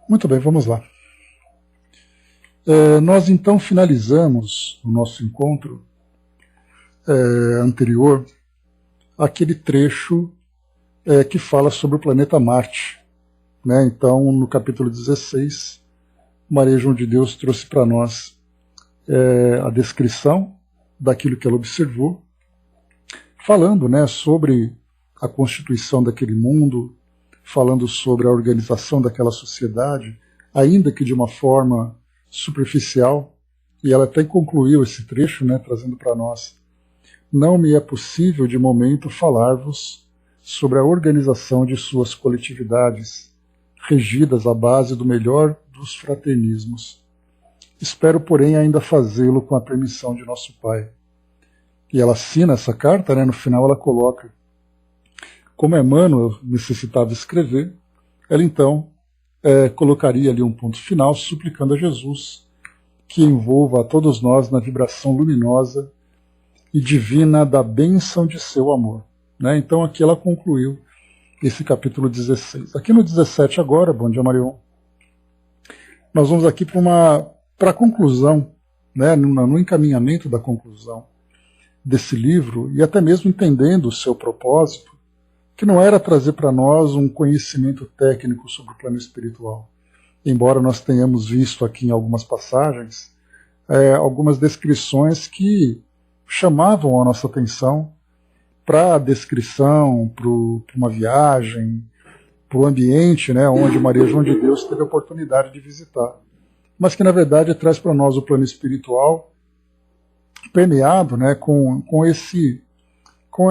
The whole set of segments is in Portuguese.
Muito bem, vamos lá. Nós então finalizamos o nosso encontro anterior aquele trecho que fala sobre o planeta Marte. Né? Então, no capítulo 16, Maria João de Deus trouxe para nós a descrição daquilo que ela observou, falando, né, sobre a constituição daquele mundo, falando sobre a organização daquela sociedade, ainda que de uma forma superficial, e ela até concluiu esse trecho, né, trazendo para nós: não me é possível de momento falar-vos sobre a organização de suas coletividades, regidas à base do melhor dos fraternismos. Espero, porém, ainda fazê-lo com a permissão de nosso Pai. E ela assina essa carta, né, no final ela coloca: como Emmanuel necessitava escrever, ela então colocaria ali um ponto final, suplicando a Jesus que envolva a todos nós na vibração luminosa e divina da bênção de seu amor. Né? Então aqui ela concluiu esse capítulo 16. Aqui no 17 agora, bom dia Marion, nós vamos aqui para a conclusão, né, no encaminhamento da conclusão desse livro, e até mesmo entendendo o seu propósito, que não era trazer para nós um conhecimento técnico sobre o plano espiritual. Embora nós tenhamos visto aqui em algumas passagens algumas descrições que chamavam a nossa atenção para a descrição, para uma viagem, para o ambiente, né, onde Maria João de Deus teve a oportunidade de visitar. Mas que, na verdade, traz para nós o plano espiritual permeado, né, com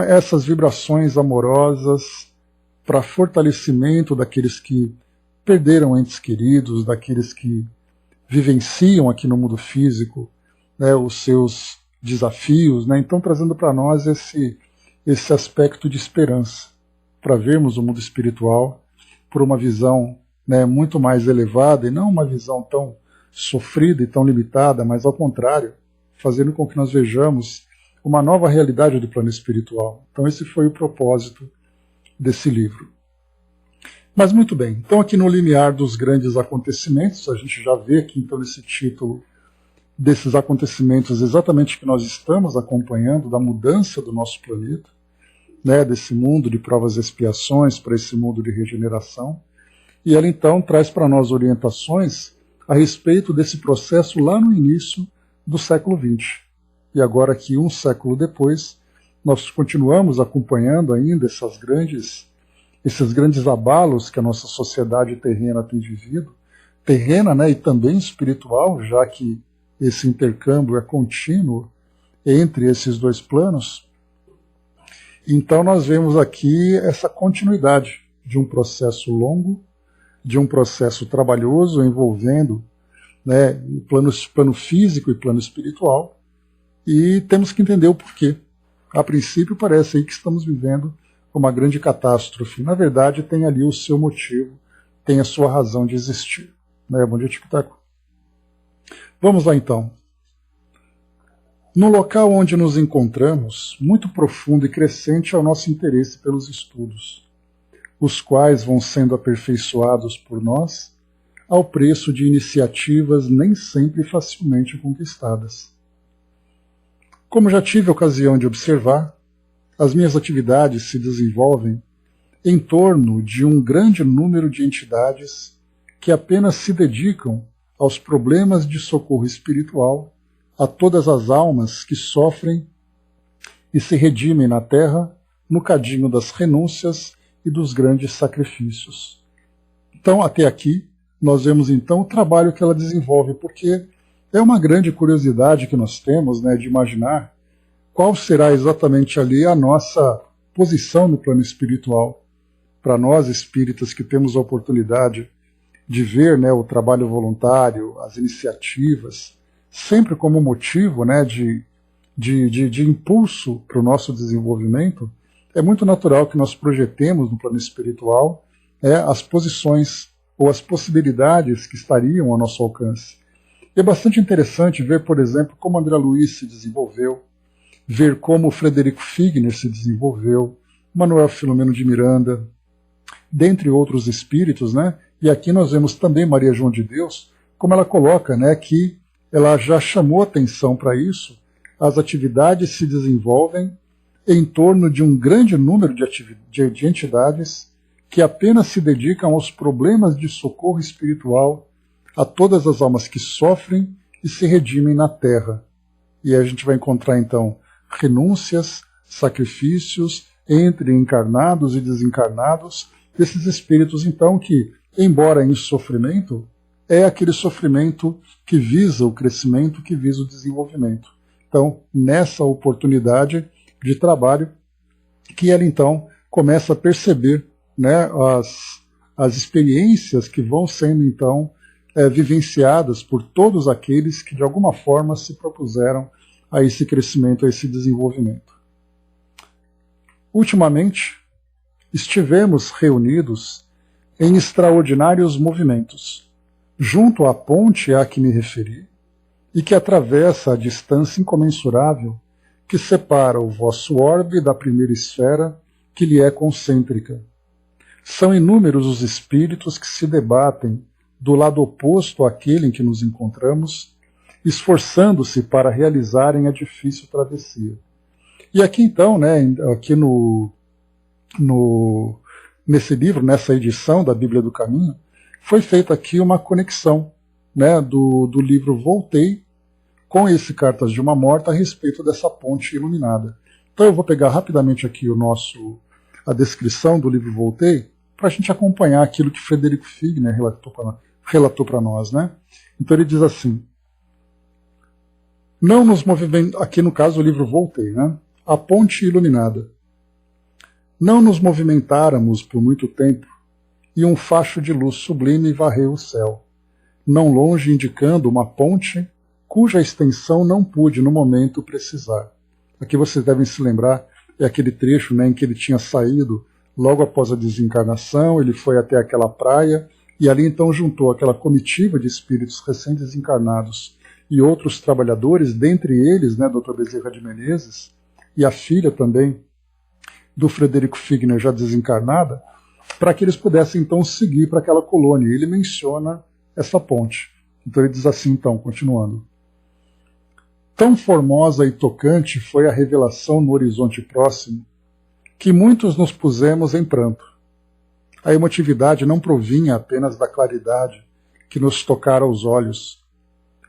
essas vibrações amorosas para fortalecimento daqueles que perderam entes queridos, daqueles que vivenciam aqui no mundo físico, né, os seus desafios, né, então trazendo para nós esse aspecto de esperança, para vermos o mundo espiritual por uma visão, né, muito mais elevada, e não uma visão tão sofrida e tão limitada, mas ao contrário, fazendo com que nós vejamos uma nova realidade do plano espiritual. Então esse foi o propósito desse livro. Mas muito bem, então aqui no limiar dos grandes acontecimentos, a gente já vê aqui então nesse título desses acontecimentos exatamente que nós estamos acompanhando, da mudança do nosso planeta, né, desse mundo de provas e expiações para esse mundo de regeneração, e ela então traz para nós orientações a respeito desse processo lá no início do século XX. E agora aqui, um século depois, nós continuamos acompanhando ainda esses grandes abalos que a nossa sociedade terrena tem vivido, terrena, né, e também espiritual, já que esse intercâmbio é contínuo entre esses dois planos. Então nós vemos aqui essa continuidade de um processo longo, de um processo trabalhoso envolvendo, né, plano físico e plano espiritual, e temos que entender o porquê. A princípio parece aí que estamos vivendo uma grande catástrofe. Na verdade tem ali o seu motivo, tem a sua razão de existir. Né? Bom dia, Tico-Taco. Vamos lá então. No local onde nos encontramos, muito profundo e crescente é o nosso interesse pelos estudos, os quais vão sendo aperfeiçoados por nós ao preço de iniciativas nem sempre facilmente conquistadas. Como já tive ocasião de observar, as minhas atividades se desenvolvem em torno de um grande número de entidades que apenas se dedicam aos problemas de socorro espiritual a todas as almas que sofrem e se redimem na Terra no cadinho das renúncias e dos grandes sacrifícios. Então, até aqui, nós vemos então o trabalho que ela desenvolve, porque é uma grande curiosidade que nós temos, né, de imaginar qual será exatamente ali a nossa posição no plano espiritual. Para nós espíritas que temos a oportunidade de ver, né, o trabalho voluntário, as iniciativas, sempre como motivo, né, de impulso para o nosso desenvolvimento, é muito natural que nós projetemos no plano espiritual as posições ou as possibilidades que estariam ao nosso alcance. E é bastante interessante ver, por exemplo, como André Luiz se desenvolveu, ver como Frederico Figner se desenvolveu, Manuel Filomeno de Miranda, dentre outros espíritos, né? E aqui nós vemos também Maria João de Deus, como ela coloca, né, que ela já chamou atenção para isso. As atividades se desenvolvem em torno de um grande número de entidades que apenas se dedicam aos problemas de socorro espiritual a todas as almas que sofrem e se redimem na Terra. E aí a gente vai encontrar, então, renúncias, sacrifícios entre encarnados e desencarnados, desses espíritos, então, que, embora em sofrimento, é aquele sofrimento que visa o crescimento, que visa o desenvolvimento. Então, nessa oportunidade de trabalho, que ela, então, começa a perceber, né, as experiências que vão sendo, então, vivenciadas por todos aqueles que de alguma forma se propuseram a esse crescimento, a esse desenvolvimento. Ultimamente, estivemos reunidos em extraordinários movimentos, junto à ponte a que me referi, e que atravessa a distância incomensurável que separa o vosso orbe da primeira esfera, que lhe é concêntrica. São inúmeros os espíritos que se debatem do lado oposto àquele em que nos encontramos, esforçando-se para realizarem a difícil travessia. E aqui então, né, aqui nesse livro, nessa edição da Bíblia do Caminho, foi feita aqui uma conexão, né, do livro Voltei com esse Cartas de uma Morta a respeito dessa ponte iluminada. Então eu vou pegar rapidamente aqui a descrição do livro Voltei para a gente acompanhar aquilo que Frederico Figner relatou para nós, né? Então ele diz assim: não nos movimentamos, aqui no caso o livro Voltei, né? A ponte iluminada. Não nos movimentáramos por muito tempo, e um facho de luz sublime varreu o céu, não longe indicando uma ponte cuja extensão não pude no momento precisar. Aqui vocês devem se lembrar, é aquele trecho, né, em que ele tinha saído logo após a desencarnação, ele foi até aquela praia, e ali então juntou aquela comitiva de espíritos recém-desencarnados e outros trabalhadores, dentre eles, né, Dr. Bezerra de Menezes, e a filha também do Frederico Figner, já desencarnada, para que eles pudessem então seguir para aquela colônia. Ele menciona essa ponte. Então ele diz assim, então, continuando: tão formosa e tocante foi a revelação no horizonte próximo, que muitos nos pusemos em pranto. A emotividade não provinha apenas da claridade que nos tocara aos olhos.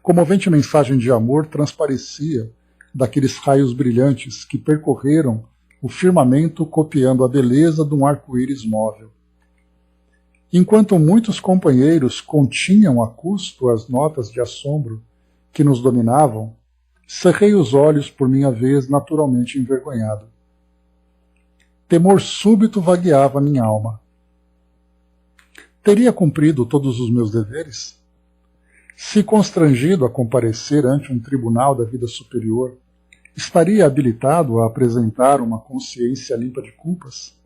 Comovente mensagem de amor transparecia daqueles raios brilhantes que percorreram o firmamento copiando a beleza de um arco-íris móvel. Enquanto muitos companheiros continham a custo as notas de assombro que nos dominavam, cerrei os olhos por minha vez naturalmente envergonhado. Temor súbito vagueava minha alma. Teria cumprido todos os meus deveres? Se constrangido a comparecer ante um tribunal da vida superior, estaria habilitado a apresentar uma consciência limpa de culpas?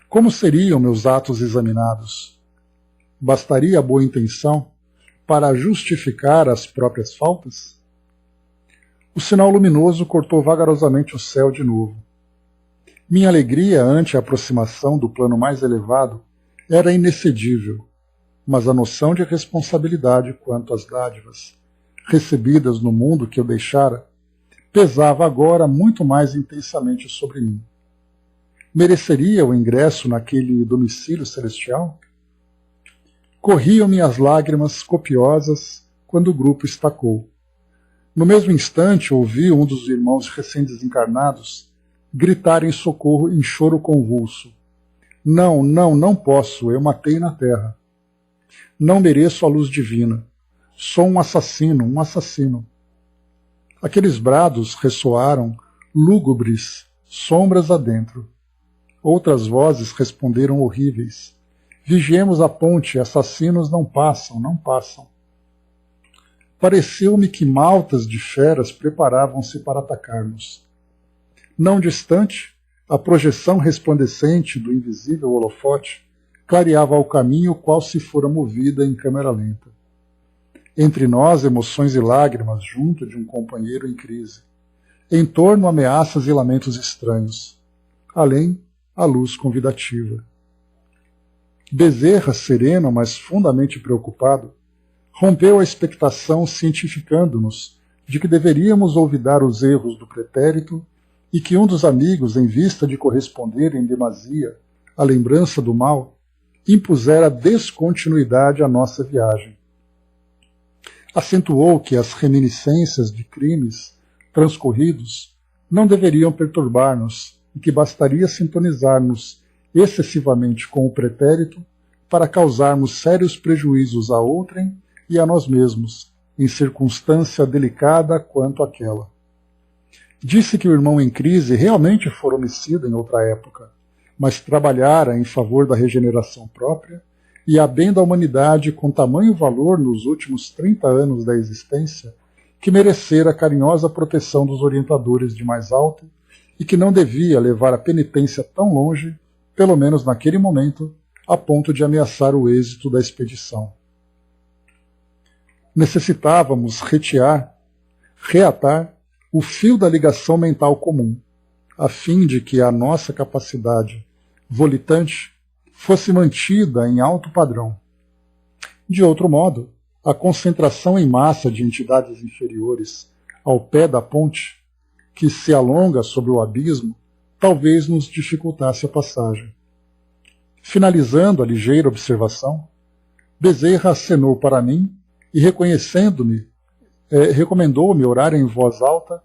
Como seriam meus atos examinados? Bastaria a boa intenção para justificar as próprias faltas? O sinal luminoso cortou vagarosamente o céu de novo. Minha alegria ante a aproximação do plano mais elevado era inexcedível, mas a noção de responsabilidade quanto às dádivas recebidas no mundo que eu deixara pesava agora muito mais intensamente sobre mim. Mereceria o ingresso naquele domicílio celestial? Corriam-me as lágrimas copiosas quando o grupo estacou. No mesmo instante ouvi um dos irmãos recém-desencarnados gritar em socorro em choro convulso. Não, não, não posso, eu matei na terra. Não mereço a luz divina. Sou um assassino, um assassino. Aqueles brados ressoaram, lúgubres, sombras adentro. Outras vozes responderam horríveis. Vigiemos a ponte, assassinos não passam, não passam. Pareceu-me que maltas de feras preparavam-se para atacar-nos. Não distante, a projeção resplandecente do invisível holofote clareava o caminho qual se fora movida em câmera lenta. Entre nós, emoções e lágrimas junto de um companheiro em crise. Em torno, ameaças e lamentos estranhos. Além, a luz convidativa. Bezerra, sereno, mas fundamente preocupado, rompeu a expectação cientificando-nos de que deveríamos olvidar os erros do pretérito e que um dos amigos, em vista de corresponder em demasia à lembrança do mal, impusera descontinuidade à nossa viagem. Acentuou que as reminiscências de crimes transcorridos não deveriam perturbar-nos e que bastaria sintonizar-nos excessivamente com o pretérito para causarmos sérios prejuízos a outrem e a nós mesmos, em circunstância delicada quanto aquela. Disse que o irmão em crise realmente fora homicida em outra época, mas trabalhara em favor da regeneração própria e a bem da humanidade com tamanho valor nos últimos 30 anos da existência, que merecera a carinhosa proteção dos orientadores de mais alto e que não devia levar a penitência tão longe, pelo menos naquele momento, a ponto de ameaçar o êxito da expedição. Necessitávamos reatar o fio da ligação mental comum, a fim de que a nossa capacidade volitante fosse mantida em alto padrão. De outro modo, a concentração em massa de entidades inferiores ao pé da ponte, que se alonga sobre o abismo, talvez nos dificultasse a passagem. Finalizando a ligeira observação, Bezerra acenou para mim e, reconhecendo-me, recomendou-me orar em voz alta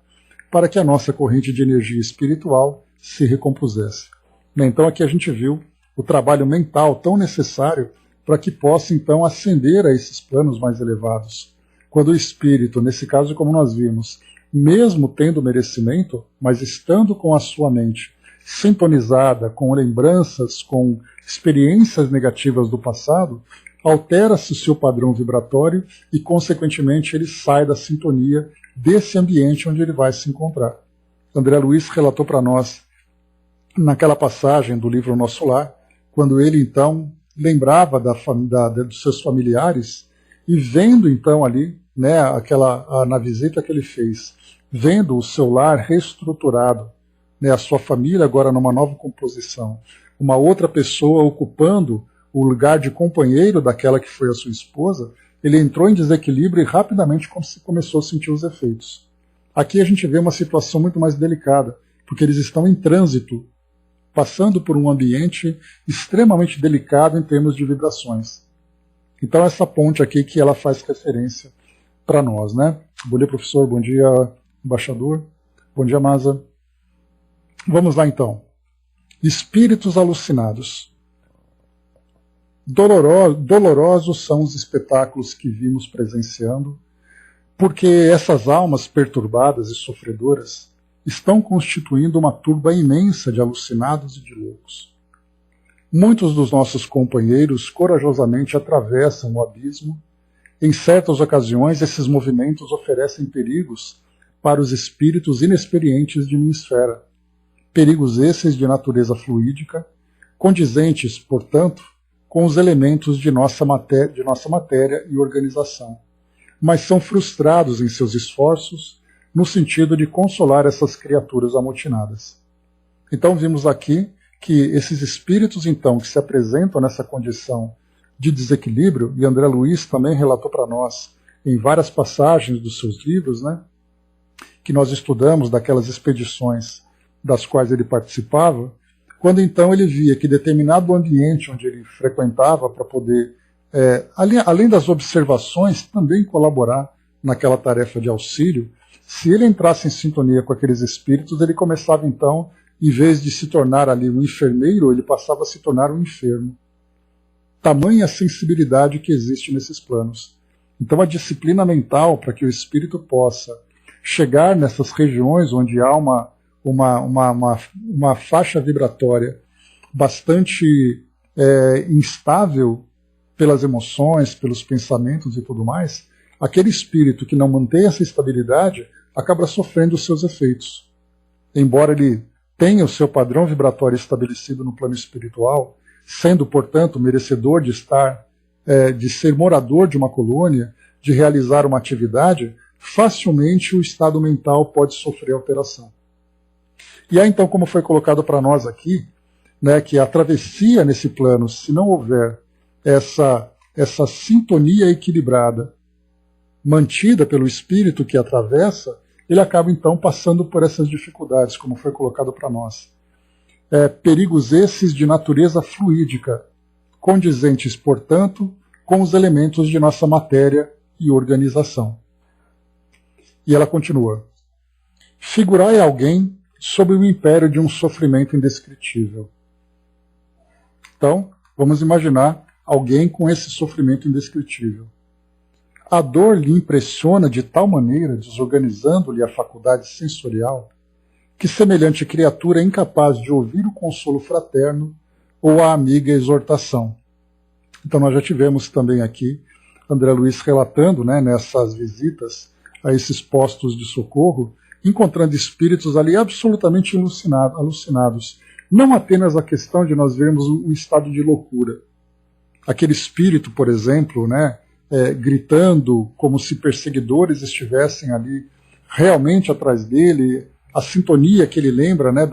para que a nossa corrente de energia espiritual se recompusesse. Então aqui a gente viu o trabalho mental tão necessário para que possa então ascender a esses planos mais elevados. Quando o espírito, nesse caso como nós vimos, mesmo tendo merecimento, mas estando com a sua mente sintonizada com lembranças, com experiências negativas do passado, altera-se o seu padrão vibratório e, consequentemente, ele sai da sintonia desse ambiente onde ele vai se encontrar. André Luiz relatou para nós, naquela passagem do livro Nosso Lar, quando ele, então, lembrava dos seus familiares e vendo, então, ali, né, na visita que ele fez, vendo o seu lar reestruturado, né, a sua família agora numa nova composição, uma outra pessoa ocupando o lugar de companheiro daquela que foi a sua esposa, ele entrou em desequilíbrio e rapidamente começou a sentir os efeitos. Aqui a gente vê uma situação muito mais delicada, porque eles estão em trânsito, passando por um ambiente extremamente delicado em termos de vibrações. Então essa ponte aqui que ela faz referência para nós, né? Bom dia, professor, bom dia, embaixador, bom dia, Masa. Vamos lá então. Espíritos alucinados. Dolorosos são os espetáculos que vimos presenciando, porque essas almas perturbadas e sofredoras estão constituindo uma turba imensa de alucinados e de loucos. Muitos dos nossos companheiros corajosamente atravessam o abismo. Em certas ocasiões, esses movimentos oferecem perigos para os espíritos inexperientes de minha esfera. Perigos esses de natureza fluídica, condizentes, portanto, com os elementos de nossa matéria e organização, mas são frustrados em seus esforços no sentido de consolar essas criaturas amotinadas. Então vimos aqui que esses espíritos, então, que se apresentam nessa condição de desequilíbrio, e André Luiz também relatou para nós em várias passagens dos seus livros, né, que nós estudamos daquelas expedições das quais ele participava, quando então ele via que determinado ambiente onde ele frequentava para poder, além das observações, também colaborar naquela tarefa de auxílio, se ele entrasse em sintonia com aqueles espíritos, ele começava então, em vez de se tornar ali um enfermeiro, ele passava a se tornar um enfermo. Tamanha sensibilidade que existe nesses planos. Então a disciplina mental para que o espírito possa chegar nessas regiões onde há uma faixa vibratória bastante instável pelas emoções, pelos pensamentos e tudo mais, aquele espírito que não mantém essa estabilidade acaba sofrendo os seus efeitos. Embora ele tenha o seu padrão vibratório estabelecido no plano espiritual, sendo, portanto, merecedor de de ser morador de uma colônia, de realizar uma atividade, facilmente o estado mental pode sofrer alteração. E aí, então, como foi colocado para nós aqui, né, que a travessia nesse plano, se não houver essa sintonia equilibrada, mantida pelo espírito que atravessa, ele acaba então passando por essas dificuldades, como foi colocado para nós. Perigos esses de natureza fluídica, condizentes, portanto, com os elementos de nossa matéria e organização. E ela continua: figurai alguém sob o império de um sofrimento indescritível. Então, vamos imaginar alguém com esse sofrimento indescritível. A dor lhe impressiona de tal maneira, desorganizando-lhe a faculdade sensorial, que semelhante criatura é incapaz de ouvir o consolo fraterno ou a amiga exortação. Então nós já tivemos também aqui André Luiz relatando, né, nessas visitas a esses postos de socorro, encontrando espíritos ali absolutamente alucinados. Não apenas a questão de nós vermos um estado de loucura. Aquele espírito, por exemplo, né, gritando como se perseguidores estivessem ali realmente atrás dele, a sintonia que ele lembra, né,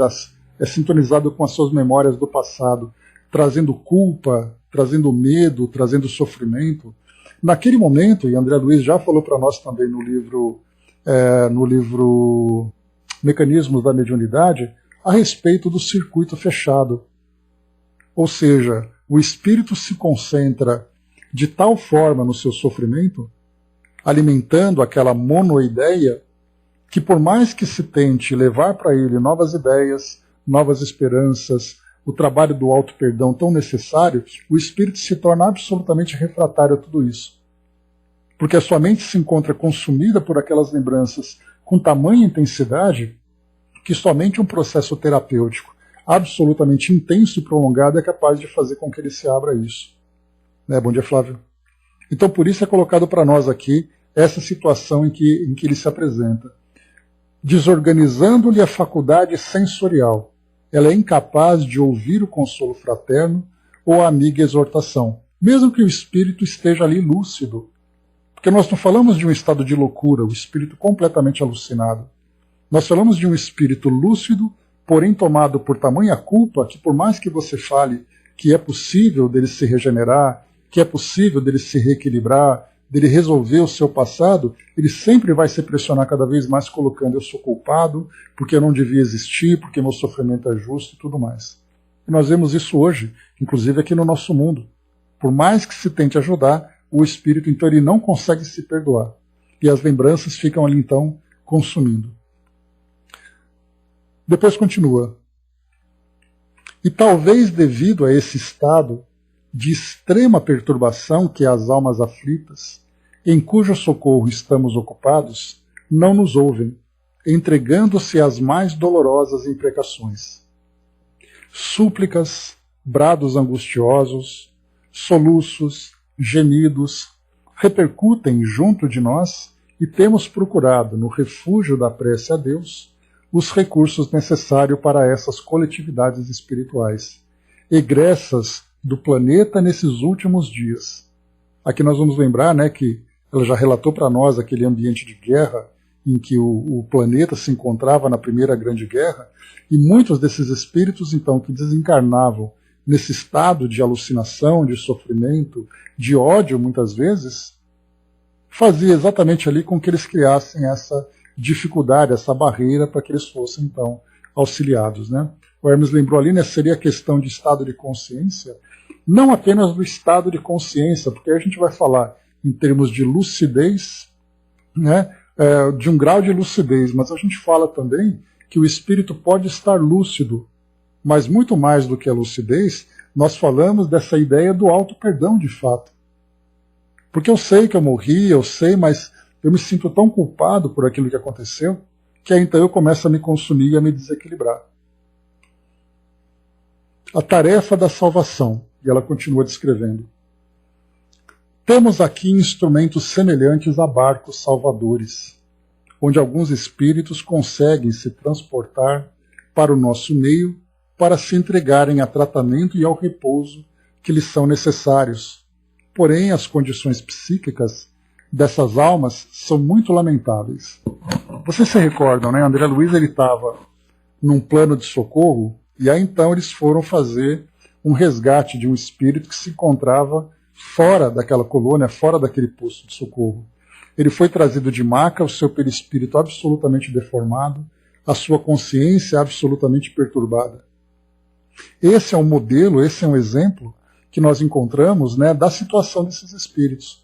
é sintonizado com as suas memórias do passado, trazendo culpa, trazendo medo, trazendo sofrimento. Naquele momento, e André Luiz já falou para nós também no livro Mecanismos da Mediunidade, a respeito do circuito fechado. Ou seja, o espírito se concentra de tal forma no seu sofrimento, alimentando aquela monoideia, que por mais que se tente levar para ele novas ideias, novas esperanças, o trabalho do auto-perdão tão necessário, o espírito se torna absolutamente refratário a tudo isso. Porque a sua mente se encontra consumida por aquelas lembranças com tamanha intensidade que somente um processo terapêutico absolutamente intenso e prolongado é capaz de fazer com que ele se abra a isso. Bom dia, Flávio. Então, por isso é colocado para nós aqui essa situação em que ele se apresenta. Desorganizando-lhe a faculdade sensorial, ela é incapaz de ouvir o consolo fraterno ou a amiga exortação, mesmo que o espírito esteja ali lúcido. Porque nós não falamos de um estado de loucura, o espírito completamente alucinado. Nós falamos de um espírito lúcido, porém tomado por tamanha culpa, que por mais que você fale que é possível dele se regenerar, que é possível dele se reequilibrar, dele resolver o seu passado, ele sempre vai se pressionar cada vez mais colocando: eu sou culpado, porque eu não devia existir, porque meu sofrimento é justo e tudo mais. E nós vemos isso hoje, inclusive aqui no nosso mundo. Por mais que se tente ajudar, o espírito então ele não consegue se perdoar. E as lembranças ficam ali então consumindo. Depois continua. E talvez devido a esse estado de extrema perturbação que as almas aflitas, em cujo socorro estamos ocupados, não nos ouvem, entregando-se às mais dolorosas imprecações. Súplicas, brados angustiosos, soluços, gemidos, repercutem junto de nós e temos procurado, no refúgio da prece a Deus, os recursos necessários para essas coletividades espirituais, egressas do planeta nesses últimos dias. Aqui nós vamos lembrar, né, que ela já relatou para nós aquele ambiente de guerra em que o planeta se encontrava na Primeira Grande Guerra, e muitos desses espíritos, então, que desencarnavam nesse estado de alucinação, de sofrimento, de ódio, muitas vezes, fazia exatamente ali com que eles criassem essa dificuldade, essa barreira para que eles fossem, então, auxiliados, né? O Hermes lembrou ali, né, seria a questão de estado de consciência, não apenas do estado de consciência, porque a gente vai falar em termos de lucidez, né, de um grau de lucidez, mas a gente fala também que o espírito pode estar lúcido, mas muito mais do que a lucidez, nós falamos dessa ideia do auto-perdão de fato. Porque eu sei que eu morri, eu sei, mas eu me sinto tão culpado por aquilo que aconteceu, que aí então eu começo a me consumir e a me desequilibrar. A tarefa da salvação, e ela continua descrevendo. Temos aqui instrumentos semelhantes a barcos salvadores, onde alguns espíritos conseguem se transportar para o nosso meio para se entregarem a tratamento e ao repouso que lhes são necessários. Porém, as condições psíquicas dessas almas são muito lamentáveis. Vocês se recordam, né? André Luiz estava num plano de socorro E aí então eles foram fazer um resgate de um espírito que se encontrava fora daquela colônia, fora daquele posto de socorro. Ele foi trazido de maca, o seu perispírito absolutamente deformado, a sua consciência absolutamente perturbada. Esse é um modelo, esse é um exemplo que nós encontramos, né, da situação desses espíritos.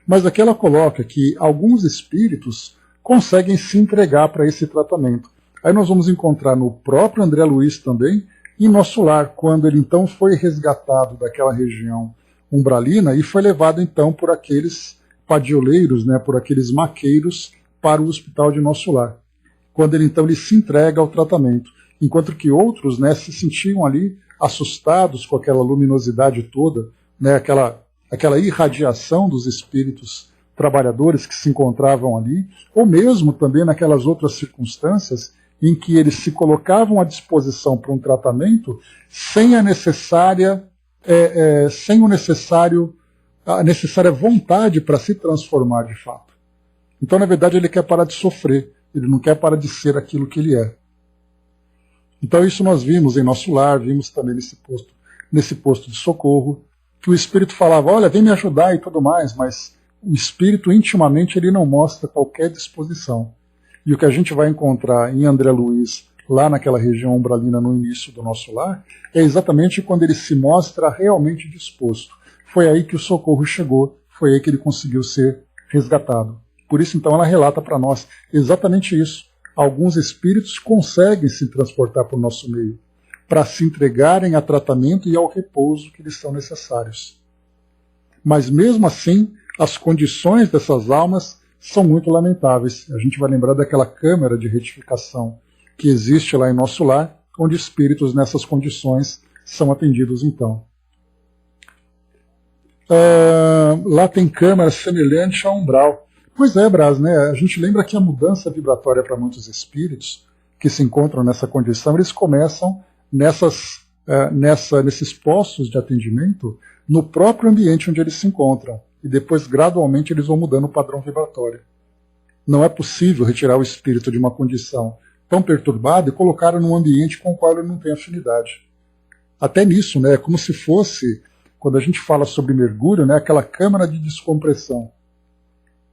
Mas aqui ela coloca que alguns espíritos conseguem se entregar para esse tratamento. Aí nós vamos encontrar no próprio André Luiz também, em Nosso Lar, quando ele então foi resgatado daquela região umbralina e foi levado então por aqueles padioleiros, né, por aqueles maqueiros, para o hospital de Nosso Lar. Quando ele então ele se entrega ao tratamento, enquanto que outros, né, se sentiam ali assustados com aquela luminosidade toda, né, aquela irradiação dos espíritos trabalhadores que se encontravam ali, ou mesmo também naquelas outras circunstâncias em que eles se colocavam à disposição para um tratamento sem a necessária vontade para se transformar de fato. Então, na verdade, ele quer parar de sofrer, ele não quer parar de ser aquilo que ele é. Então, isso nós vimos em Nosso Lar, vimos também nesse posto de socorro, que o espírito falava, olha, vem me ajudar e tudo mais, mas o espírito intimamente ele não mostra qualquer disposição. E o que a gente vai encontrar em André Luiz, lá naquela região umbralina no início do Nosso Lar, é exatamente quando ele se mostra realmente disposto. Foi aí que o socorro chegou, foi aí que ele conseguiu ser resgatado. Por isso, então, ela relata para nós exatamente isso. Alguns espíritos conseguem se transportar para o nosso meio, para se entregarem a tratamento e ao repouso que lhes são necessários. Mas mesmo assim, as condições dessas almas são muito lamentáveis. A gente vai lembrar daquela câmara de retificação que existe lá em Nosso Lar, onde espíritos nessas condições são atendidos então. Lá tem câmara semelhante a umbral. Pois é, Brás, né? A gente lembra que a mudança vibratória para muitos espíritos que se encontram nessa condição, eles começam nesses postos de atendimento no próprio ambiente onde eles se encontram. E depois, gradualmente, eles vão mudando o padrão vibratório. Não é possível retirar o espírito de uma condição tão perturbada e colocá-lo num ambiente com o qual ele não tem afinidade. Até nisso, né, é como se fosse, quando a gente fala sobre mergulho, né, aquela câmara de descompressão,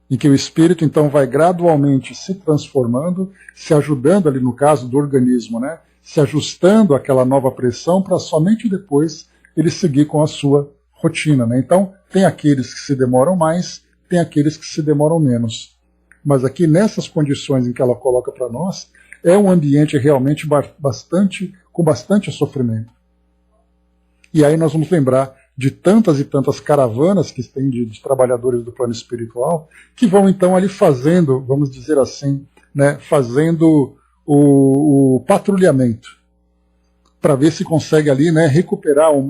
em que o espírito, então, vai gradualmente se transformando, se ajudando ali, no caso do organismo, né, se ajustando àquela nova pressão para somente depois ele seguir com a sua rotina, né? Então, tem aqueles que se demoram mais, tem aqueles que se demoram menos. Mas aqui, nessas condições em que ela coloca para nós, é um ambiente realmente com bastante sofrimento. E aí nós vamos lembrar de tantas e tantas caravanas que tem de trabalhadores do plano espiritual, que vão então ali fazendo, vamos dizer assim, né, fazendo o patrulhamento, para ver se consegue ali, né, recuperar o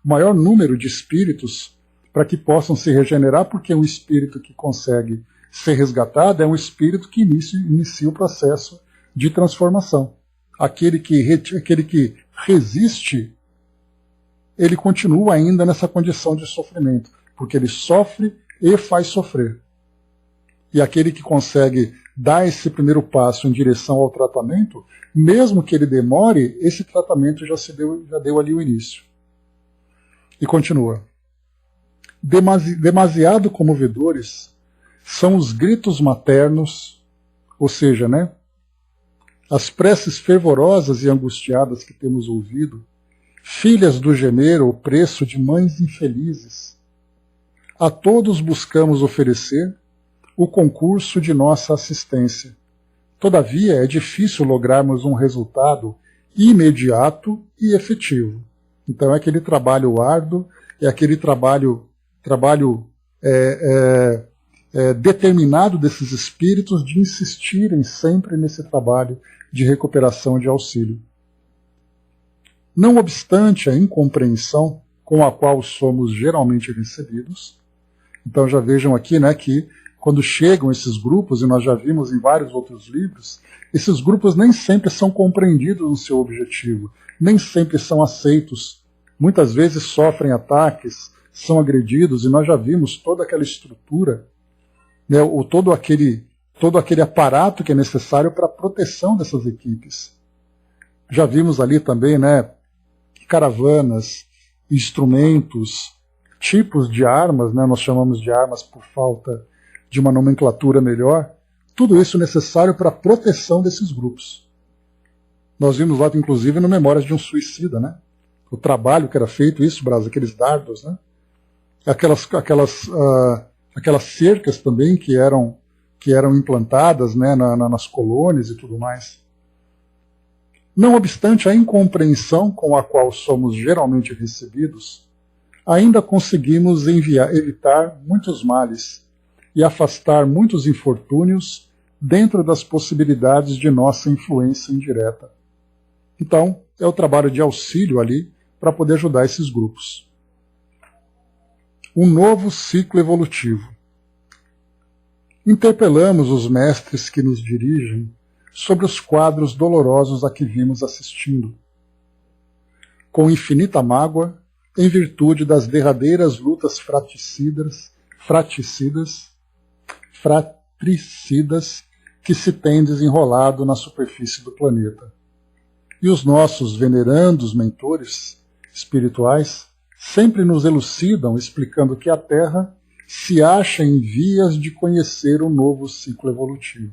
maior número de espíritos para que possam se regenerar, porque um espírito que consegue ser resgatado é um espírito que inicia o processo de transformação. Aquele que resiste, ele continua ainda nessa condição de sofrimento, porque ele sofre e faz sofrer. E aquele que consegue dar esse primeiro passo em direção ao tratamento, mesmo que ele demore, esse tratamento já deu ali o início. E continua. Demasiado comovedores são os gritos maternos, ou seja, né, as preces fervorosas e angustiadas que temos ouvido, filhas do gemer o preço de mães infelizes. A todos buscamos oferecer o concurso de nossa assistência. Todavia, é difícil lograrmos um resultado imediato e efetivo. Então, é aquele trabalho árduo, é aquele trabalho determinado desses espíritos de insistirem sempre nesse trabalho de recuperação de auxílio. Não obstante a incompreensão com a qual somos geralmente recebidos, então já vejam aqui, né, que quando chegam esses grupos, e nós já vimos em vários outros livros, esses grupos nem sempre são compreendidos no seu objetivo, nem sempre são aceitos. Muitas vezes sofrem ataques, são agredidos, e nós já vimos toda aquela estrutura, né, todo aquele aparato que é necessário para a proteção dessas equipes. Já vimos ali também, né, caravanas, instrumentos, tipos de armas, né, nós chamamos de armas por falta de uma nomenclatura melhor, tudo isso necessário para a proteção desses grupos. Nós vimos lá, inclusive, no Memórias de um Suicida, né, o trabalho que era feito, isso, Brás, aqueles dardos, né, aquelas cercas também que eram implantadas, né, nas colônias e tudo mais. Não obstante a incompreensão com a qual somos geralmente recebidos, ainda conseguimos evitar muitos males e afastar muitos infortúnios dentro das possibilidades de nossa influência indireta. Então, é o trabalho de auxílio ali para poder ajudar esses grupos. Um novo ciclo evolutivo. Interpelamos os mestres que nos dirigem sobre os quadros dolorosos a que vimos assistindo. Com infinita mágoa, em virtude das derradeiras lutas fratricidas que se têm desenrolado na superfície do planeta. E os nossos venerandos mentores espirituais sempre nos elucidam explicando que a Terra se acha em vias de conhecer um novo ciclo evolutivo.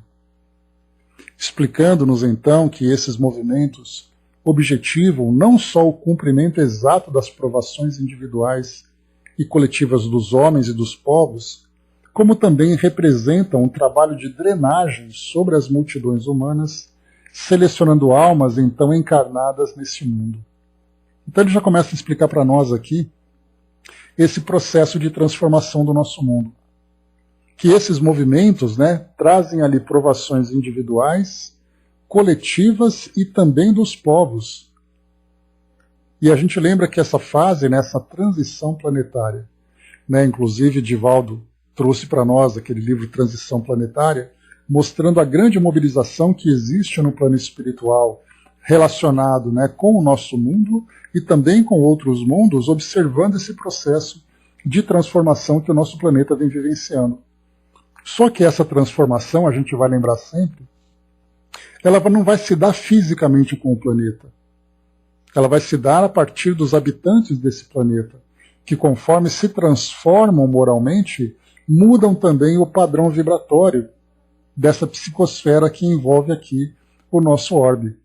Explicando-nos então que esses movimentos objetivam não só o cumprimento exato das provações individuais e coletivas dos homens e dos povos, como também representam um trabalho de drenagem sobre as multidões humanas, selecionando almas então encarnadas nesse mundo. Então ele já começa a explicar para nós aqui esse processo de transformação do nosso mundo. Que esses movimentos, né, trazem ali provações individuais, coletivas e também dos povos. E a gente lembra que essa fase, né, essa transição planetária, né, inclusive Divaldo trouxe para nós aquele livro Transição Planetária, mostrando a grande mobilização que existe no plano espiritual relacionado, né, com o nosso mundo e também com outros mundos, observando esse processo de transformação que o nosso planeta vem vivenciando. Só que essa transformação, a gente vai lembrar sempre, ela não vai se dar fisicamente com o planeta. Ela vai se dar a partir dos habitantes desse planeta, que conforme se transformam moralmente, mudam também o padrão vibratório dessa psicosfera que envolve aqui o nosso orbe.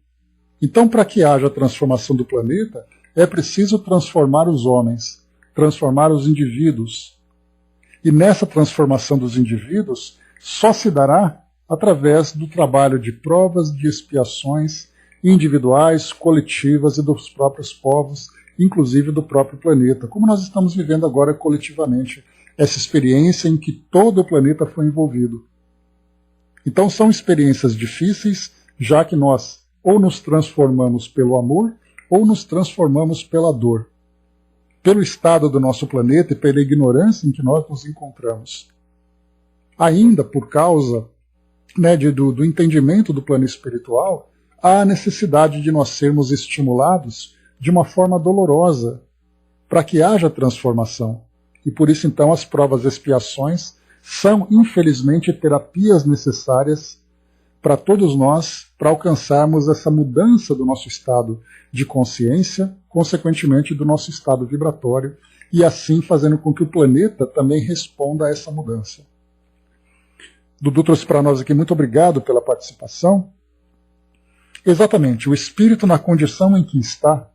Então, para que haja a transformação do planeta, é preciso transformar os homens, transformar os indivíduos. E nessa transformação dos indivíduos só se dará através do trabalho de provas, de expiações individuais, coletivas e dos próprios povos, inclusive do próprio planeta, como nós estamos vivendo agora coletivamente, essa experiência em que todo o planeta foi envolvido. Então são experiências difíceis, já que nós ou nos transformamos pelo amor ou nos transformamos pela dor, pelo estado do nosso planeta e pela ignorância em que nós nos encontramos. Ainda por causa, né, do entendimento do plano espiritual, há a necessidade de nós sermos estimulados de uma forma dolorosa para que haja transformação. E por isso, então, as provas e expiações são, infelizmente, terapias necessárias para todos nós, para alcançarmos essa mudança do nosso estado de consciência, consequentemente do nosso estado vibratório, e assim fazendo com que o planeta também responda a essa mudança. Dudu trouxe para nós aqui, muito obrigado pela participação. Exatamente, o espírito na condição em que está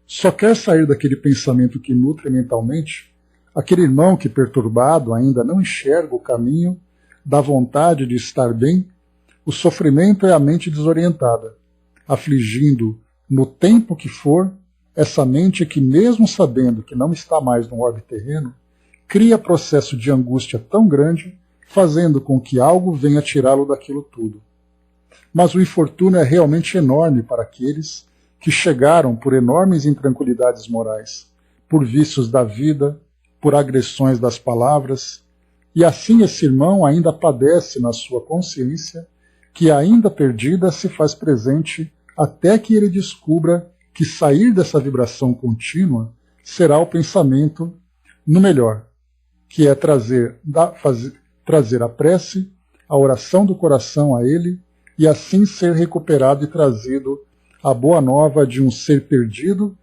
só quer sair daquele pensamento que nutre mentalmente, aquele irmão que perturbado ainda não enxerga o caminho da vontade de estar bem. O sofrimento é a mente desorientada, afligindo no tempo que for essa mente que, mesmo sabendo que não está mais no orbe terreno, cria processo de angústia tão grande, fazendo com que algo venha tirá-lo daquilo tudo. Mas o infortúnio é realmente enorme para aqueles que chegaram por enormes intranquilidades morais, por vícios da vida, por agressões das palavras, e assim esse irmão ainda padece na sua consciência, que ainda perdida se faz presente até que ele descubra que sair dessa vibração contínua será o pensamento no melhor, que é trazer a prece, a oração do coração a ele, e assim ser recuperado e trazido a boa nova de um ser perdido,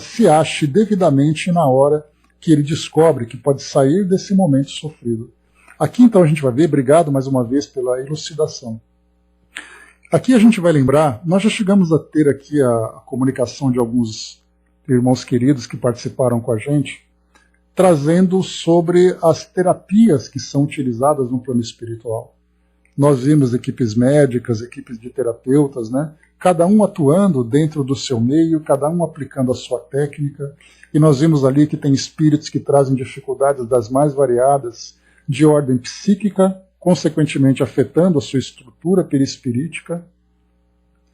se ache devidamente na hora que ele descobre que pode sair desse momento sofrido. Aqui então a gente vai ver, obrigado mais uma vez pela elucidação. Aqui a gente vai lembrar, nós já chegamos a ter aqui a comunicação de alguns irmãos queridos que participaram com a gente, trazendo sobre as terapias que são utilizadas no plano espiritual. Nós vimos equipes médicas, equipes de terapeutas, né? Cada um atuando dentro do seu meio, cada um aplicando a sua técnica, e nós vimos ali que tem espíritos que trazem dificuldades das mais variadas, de ordem psíquica, consequentemente afetando a sua estrutura perispirítica.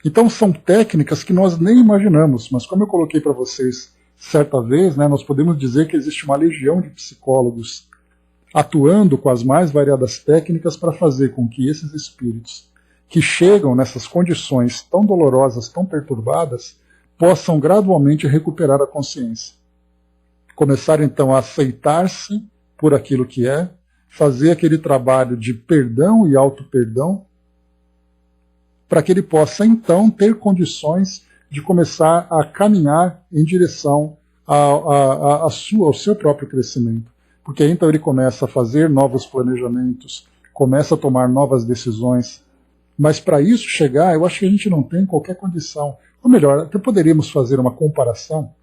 Então são técnicas que nós nem imaginamos, mas como eu coloquei para vocês certa vez, né, nós podemos dizer que existe uma legião de psicólogos atuando com as mais variadas técnicas para fazer com que esses espíritos que chegam nessas condições tão dolorosas, tão perturbadas, possam gradualmente recuperar a consciência. Começar então a aceitar-se por aquilo que é, fazer aquele trabalho de perdão e auto-perdão, para que ele possa então ter condições de começar a caminhar em direção ao seu próprio crescimento. Porque aí então ele começa a fazer novos planejamentos, começa a tomar novas decisões. Mas para isso chegar, eu acho que a gente não tem qualquer condição. Ou melhor, até poderíamos fazer uma comparação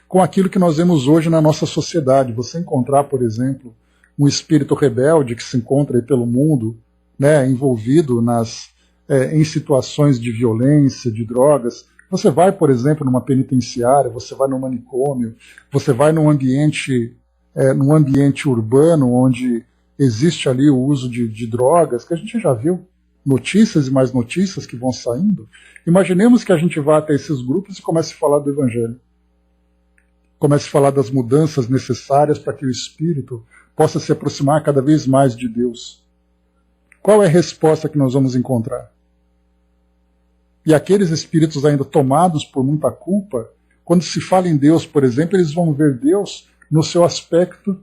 com aquilo que nós vemos hoje na nossa sociedade. Você encontrar, por exemplo, um espírito rebelde que se encontra aí pelo mundo, né, envolvido em situações de violência, de drogas. Você vai, por exemplo, numa penitenciária, você vai num manicômio, você vai num ambiente urbano onde existe ali o uso de drogas, que a gente já viu notícias e mais notícias que vão saindo. Imaginemos que a gente vá até esses grupos e comece a falar do Evangelho. Comece a falar das mudanças necessárias para que o espírito possa se aproximar cada vez mais de Deus. Qual é a resposta que nós vamos encontrar? E aqueles espíritos ainda tomados por muita culpa, quando se fala em Deus, por exemplo, eles vão ver Deus no seu aspecto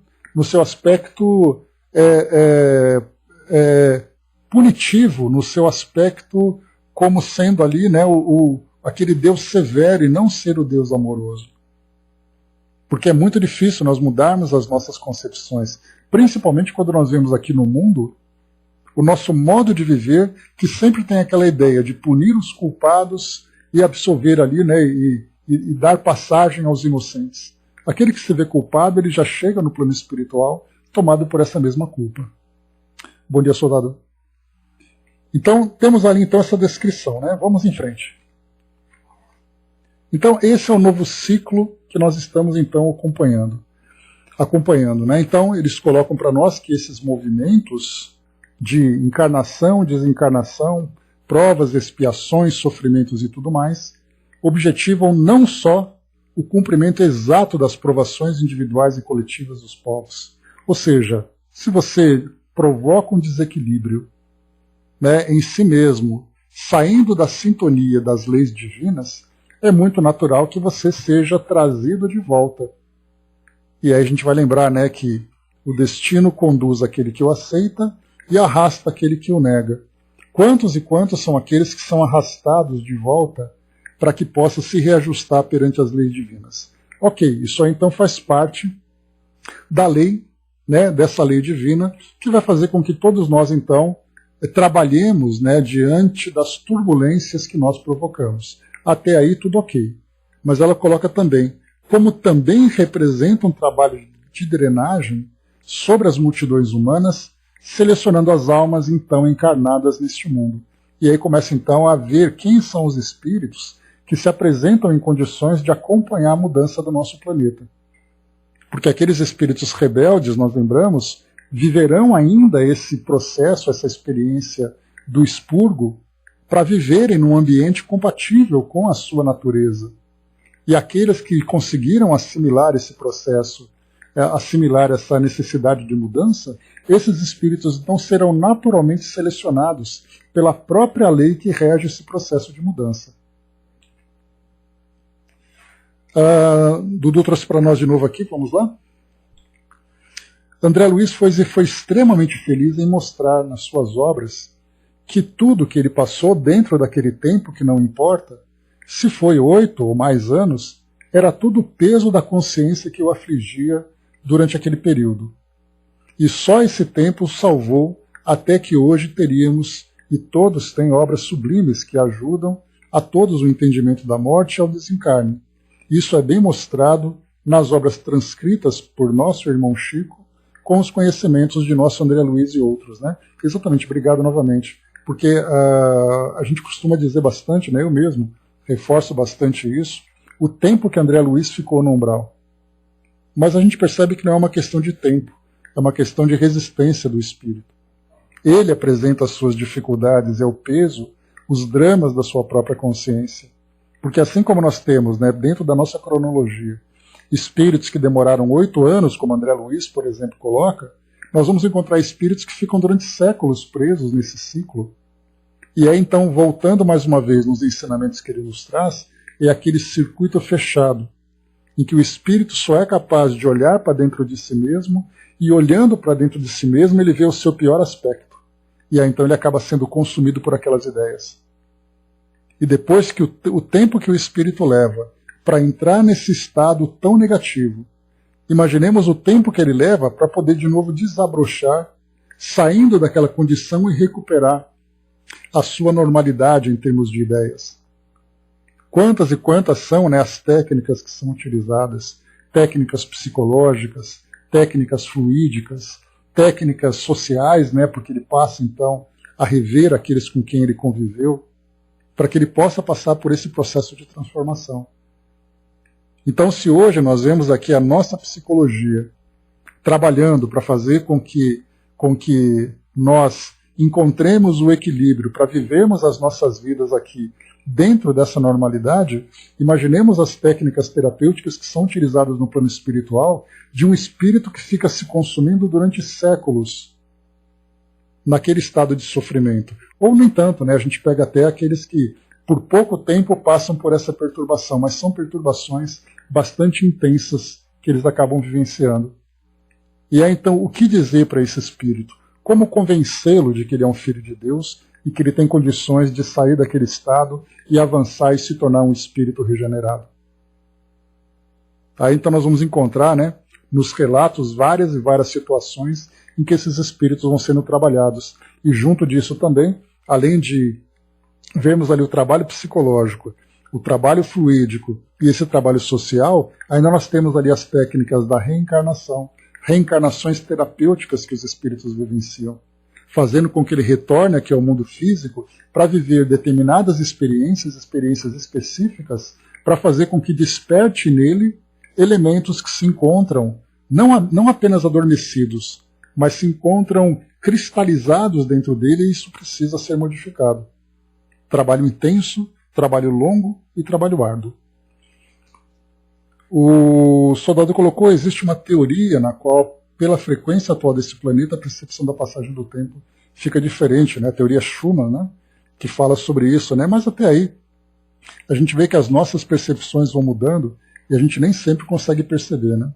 punitivo, no seu aspecto como sendo ali, né, aquele Deus severo e não ser o Deus amoroso. Porque é muito difícil nós mudarmos as nossas concepções, principalmente quando nós vemos aqui no mundo o nosso modo de viver, que sempre tem aquela ideia de punir os culpados e absolver ali, né, e dar passagem aos inocentes. Aquele que se vê culpado, ele já chega no plano espiritual tomado por essa mesma culpa. Bom dia, soldado. Então, temos ali então essa descrição, né? Vamos em frente. Então, esse é o novo ciclo que nós estamos então acompanhando, né? Então, eles colocam para nós que esses movimentos de encarnação, desencarnação, provas, expiações, sofrimentos e tudo mais, objetivam não só o cumprimento exato das provações individuais e coletivas dos povos. Ou seja, se você provoca um desequilíbrio, né, em si mesmo, saindo da sintonia das leis divinas, é muito natural que você seja trazido de volta. E aí a gente vai lembrar, né, que o destino conduz aquele que o aceita e arrasta aquele que o nega. Quantos e quantos são aqueles que são arrastados de volta para que possa se reajustar perante as leis divinas? Ok, isso aí então faz parte da lei, né, dessa lei divina, que vai fazer com que todos nós então trabalhemos, né, diante das turbulências que nós provocamos. Até aí tudo ok. Mas ela coloca também, como também representa um trabalho de drenagem sobre as multidões humanas, selecionando as almas então encarnadas neste mundo. E aí começa então a ver quem são os espíritos que se apresentam em condições de acompanhar a mudança do nosso planeta. Porque aqueles espíritos rebeldes, nós lembramos, viverão ainda esse processo, essa experiência do expurgo, para viverem num ambiente compatível com a sua natureza. E aqueles que conseguiram assimilar esse processo, assimilar essa necessidade de mudança, esses espíritos então serão naturalmente selecionados pela própria lei que rege esse processo de mudança. Dudu trouxe para nós de novo aqui, vamos lá? André Luiz foi extremamente feliz em mostrar nas suas obras que tudo que ele passou dentro daquele tempo, que não importa, se foi 8 ou mais anos, era tudo o peso da consciência que o afligia durante aquele período. E só esse tempo o salvou até que hoje teríamos, e todos têm obras sublimes que ajudam a todos o entendimento da morte e ao desencarne. Isso é bem mostrado nas obras transcritas por nosso irmão Chico, com os conhecimentos de nosso André Luiz e outros. Né? Exatamente, obrigado novamente. Porque a gente costuma dizer bastante, né, eu mesmo reforço bastante isso, o tempo que André Luiz ficou no umbral. Mas a gente percebe que não é uma questão de tempo, é uma questão de resistência do espírito. Ele apresenta as suas dificuldades, é o peso, os dramas da sua própria consciência. Porque assim como nós temos, né, dentro da nossa cronologia, espíritos que demoraram 8 anos, como André Luiz, por exemplo, coloca, nós vamos encontrar espíritos que ficam durante séculos presos nesse ciclo. E aí, então, voltando mais uma vez nos ensinamentos que ele nos traz, é aquele circuito fechado, em que o espírito só é capaz de olhar para dentro de si mesmo, e olhando para dentro de si mesmo, ele vê o seu pior aspecto. E aí, então, ele acaba sendo consumido por aquelas ideias. E depois que o tempo que o espírito leva para entrar nesse estado tão negativo, imaginemos o tempo que ele leva para poder de novo desabrochar, saindo daquela condição e recuperar a sua normalidade em termos de ideias. Quantas e quantas são, né, as técnicas que são utilizadas, técnicas psicológicas, técnicas fluídicas, técnicas sociais, né, porque ele passa então a rever aqueles com quem ele conviveu, para que ele possa passar por esse processo de transformação. Então, se hoje nós vemos aqui a nossa psicologia trabalhando para fazer com que nós encontremos o equilíbrio para vivermos as nossas vidas aqui dentro dessa normalidade, imaginemos as técnicas terapêuticas que são utilizadas no plano espiritual de um espírito que fica se consumindo durante séculos naquele estado de sofrimento. Ou, no entanto, né, a gente pega até aqueles que por pouco tempo passam por essa perturbação, mas são perturbações bastante intensas que eles acabam vivenciando. E aí, então, o que dizer para esse espírito? Como convencê-lo de que ele é um filho de Deus e que ele tem condições de sair daquele estado e avançar e se tornar um espírito regenerado? Aí, então, nós vamos encontrar, né, nos relatos várias e várias situações em que esses espíritos vão sendo trabalhados. E junto disso também, além de vermos ali o trabalho psicológico, o trabalho fluídico e esse trabalho social, ainda nós temos ali as técnicas da reencarnação, reencarnações terapêuticas que os espíritos vivenciam, fazendo com que ele retorne aqui ao mundo físico para viver determinadas experiências específicas, para fazer com que desperte nele elementos que se encontram não apenas adormecidos, mas se encontram cristalizados dentro dele, e isso precisa ser modificado. Trabalho intenso, trabalho longo e trabalho árduo. O soldado colocou, existe uma teoria na qual, pela frequência atual desse planeta, a percepção da passagem do tempo fica diferente, né? A teoria Schumann, né? Que fala sobre isso, né? Mas até aí, a gente vê que as nossas percepções vão mudando e a gente nem sempre consegue perceber, né?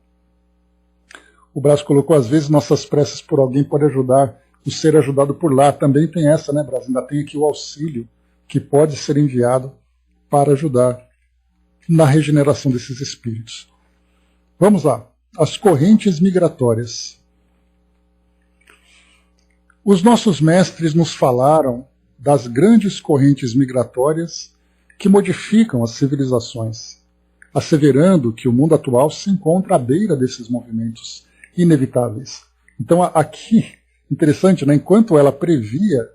O Brás colocou, às vezes, nossas preces por alguém pode ajudar o ser ajudado por lá. Também tem essa, né, Brás? Ainda tem aqui o auxílio que pode ser enviado para ajudar na regeneração desses espíritos. Vamos lá. As correntes migratórias. Os nossos mestres nos falaram das grandes correntes migratórias que modificam as civilizações, asseverando que o mundo atual se encontra à beira desses movimentos inevitáveis. Então, aqui, interessante, né, enquanto ela previa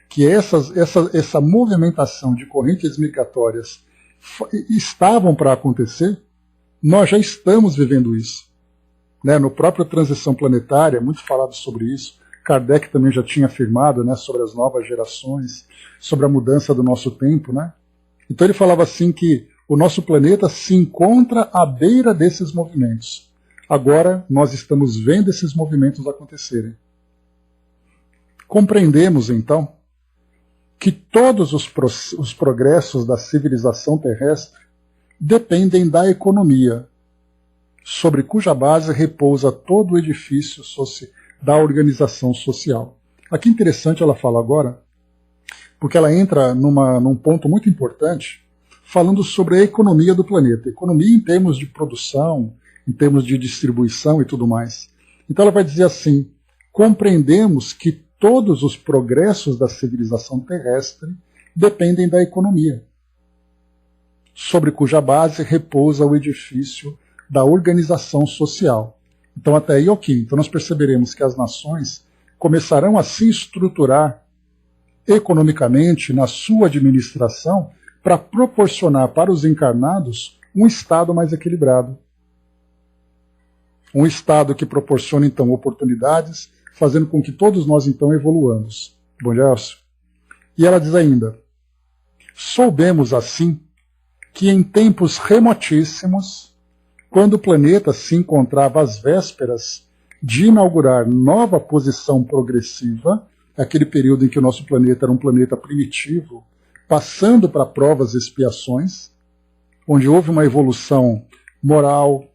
que essa movimentação de correntes migratórias estavam para acontecer, nós já estamos vivendo isso. Né? No próprio Transição Planetária, muito falado sobre isso, Kardec também já tinha afirmado, né, sobre as novas gerações, sobre a mudança do nosso tempo. Né? Então ele falava assim que o nosso planeta se encontra à beira desses movimentos. Agora nós estamos vendo esses movimentos acontecerem. Compreendemos, então, que todos os progressos da civilização terrestre dependem da economia, sobre cuja base repousa todo o edifício da organização social. Aqui interessante, ela fala agora porque ela entra num ponto muito importante, falando sobre a economia do planeta. Economia em termos de produção, em termos de distribuição e tudo mais. Então ela vai dizer assim: compreendemos que todos os progressos da civilização terrestre dependem da economia, sobre cuja base repousa o edifício da organização social. Então até aí ok. Então nós perceberemos que as nações começarão a se estruturar economicamente na sua administração para proporcionar para os encarnados um Estado mais equilibrado. Um Estado que proporciona, então, oportunidades, fazendo com que todos nós, então, evoluamos. Bom, Gelson? E ela diz ainda: soubemos, assim, que em tempos remotíssimos, quando o planeta se encontrava às vésperas de inaugurar nova posição progressiva, aquele período em que o nosso planeta era um planeta primitivo, passando para provas e expiações, onde houve uma evolução moral,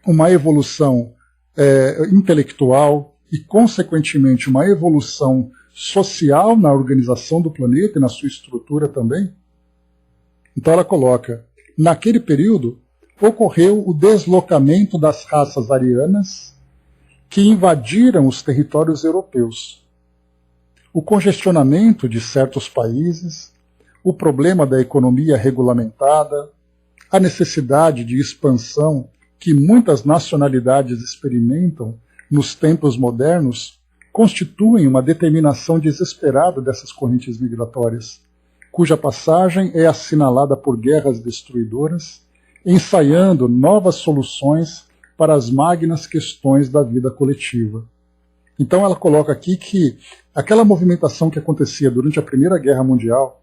uma evolução intelectual e, consequentemente, uma evolução social na organização do planeta e na sua estrutura também. Então ela coloca: naquele período ocorreu o deslocamento das raças arianas que invadiram os territórios europeus, o congestionamento de certos países, o problema da economia regulamentada, a necessidade de expansão que muitas nacionalidades experimentam nos tempos modernos, constituem uma determinação desesperada dessas correntes migratórias, cuja passagem é assinalada por guerras destruidoras, ensaiando novas soluções para as magnas questões da vida coletiva. Então ela coloca aqui que aquela movimentação que acontecia durante a Primeira Guerra Mundial,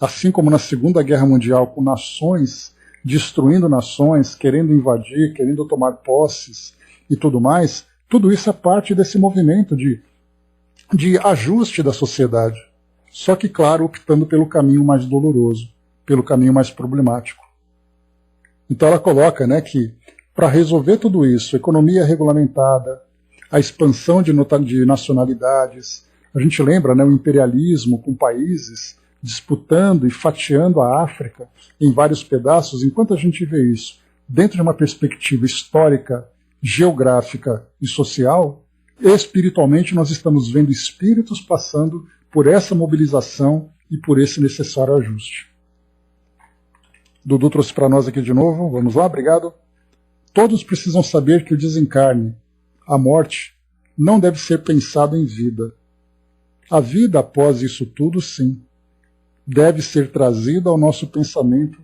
assim como na Segunda Guerra Mundial, com nações destruindo nações, querendo invadir, querendo tomar posses e tudo mais, tudo isso é parte desse movimento de ajuste da sociedade. Só que, claro, optando pelo caminho mais doloroso, pelo caminho mais problemático. Então ela coloca, né, que para resolver tudo isso, economia regulamentada, a expansão de nacionalidades, a gente lembra, né, o imperialismo com países disputando e fatiando a África em vários pedaços. Enquanto a gente vê isso dentro de uma perspectiva histórica, geográfica e social, espiritualmente nós estamos vendo espíritos passando por essa mobilização e por esse necessário ajuste. Dudu trouxe para nós aqui de novo, vamos lá, obrigado. Todos precisam saber que o desencarne, a morte, não deve ser pensado em vida. A vida após isso tudo, sim, deve ser trazida ao nosso pensamento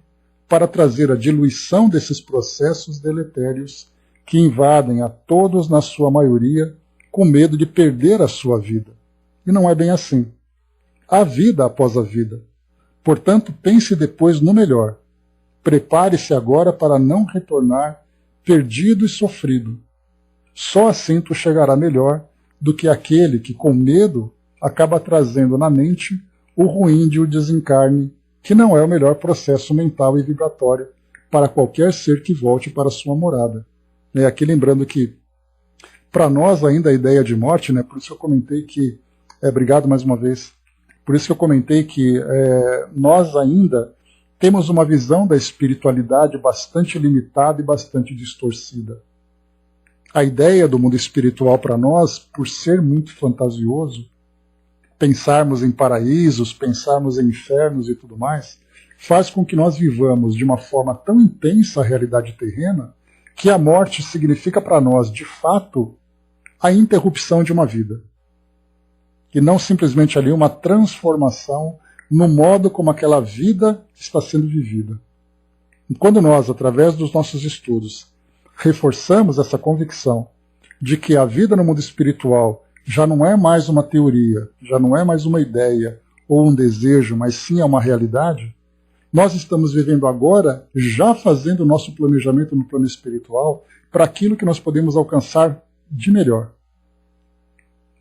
para trazer a diluição desses processos deletérios que invadem a todos, na sua maioria, com medo de perder a sua vida. E não é bem assim. Há vida após a vida. Portanto, pense depois no melhor. Prepare-se agora para não retornar perdido e sofrido. Só assim tu chegará melhor do que aquele que, com medo, acaba trazendo na mente o ruim de o desencarne, que não é o melhor processo mental e vibratório para qualquer ser que volte para sua morada. Aqui lembrando que, para nós ainda a ideia de morte, por isso eu comentei que, obrigado mais uma vez, por isso que eu comentei que nós ainda temos uma visão da espiritualidade bastante limitada e bastante distorcida. A ideia do mundo espiritual para nós, por ser muito fantasioso, pensarmos em paraísos, pensarmos em infernos e tudo mais, faz com que nós vivamos de uma forma tão intensa a realidade terrena que a morte significa para nós, de fato, a interrupção de uma vida. E não simplesmente ali uma transformação no modo como aquela vida está sendo vivida. E quando nós, através dos nossos estudos, reforçamos essa convicção de que a vida no mundo espiritual já não é mais uma teoria, já não é mais uma ideia ou um desejo, mas sim é uma realidade, nós estamos vivendo agora, já fazendo o nosso planejamento no plano espiritual para aquilo que nós podemos alcançar de melhor.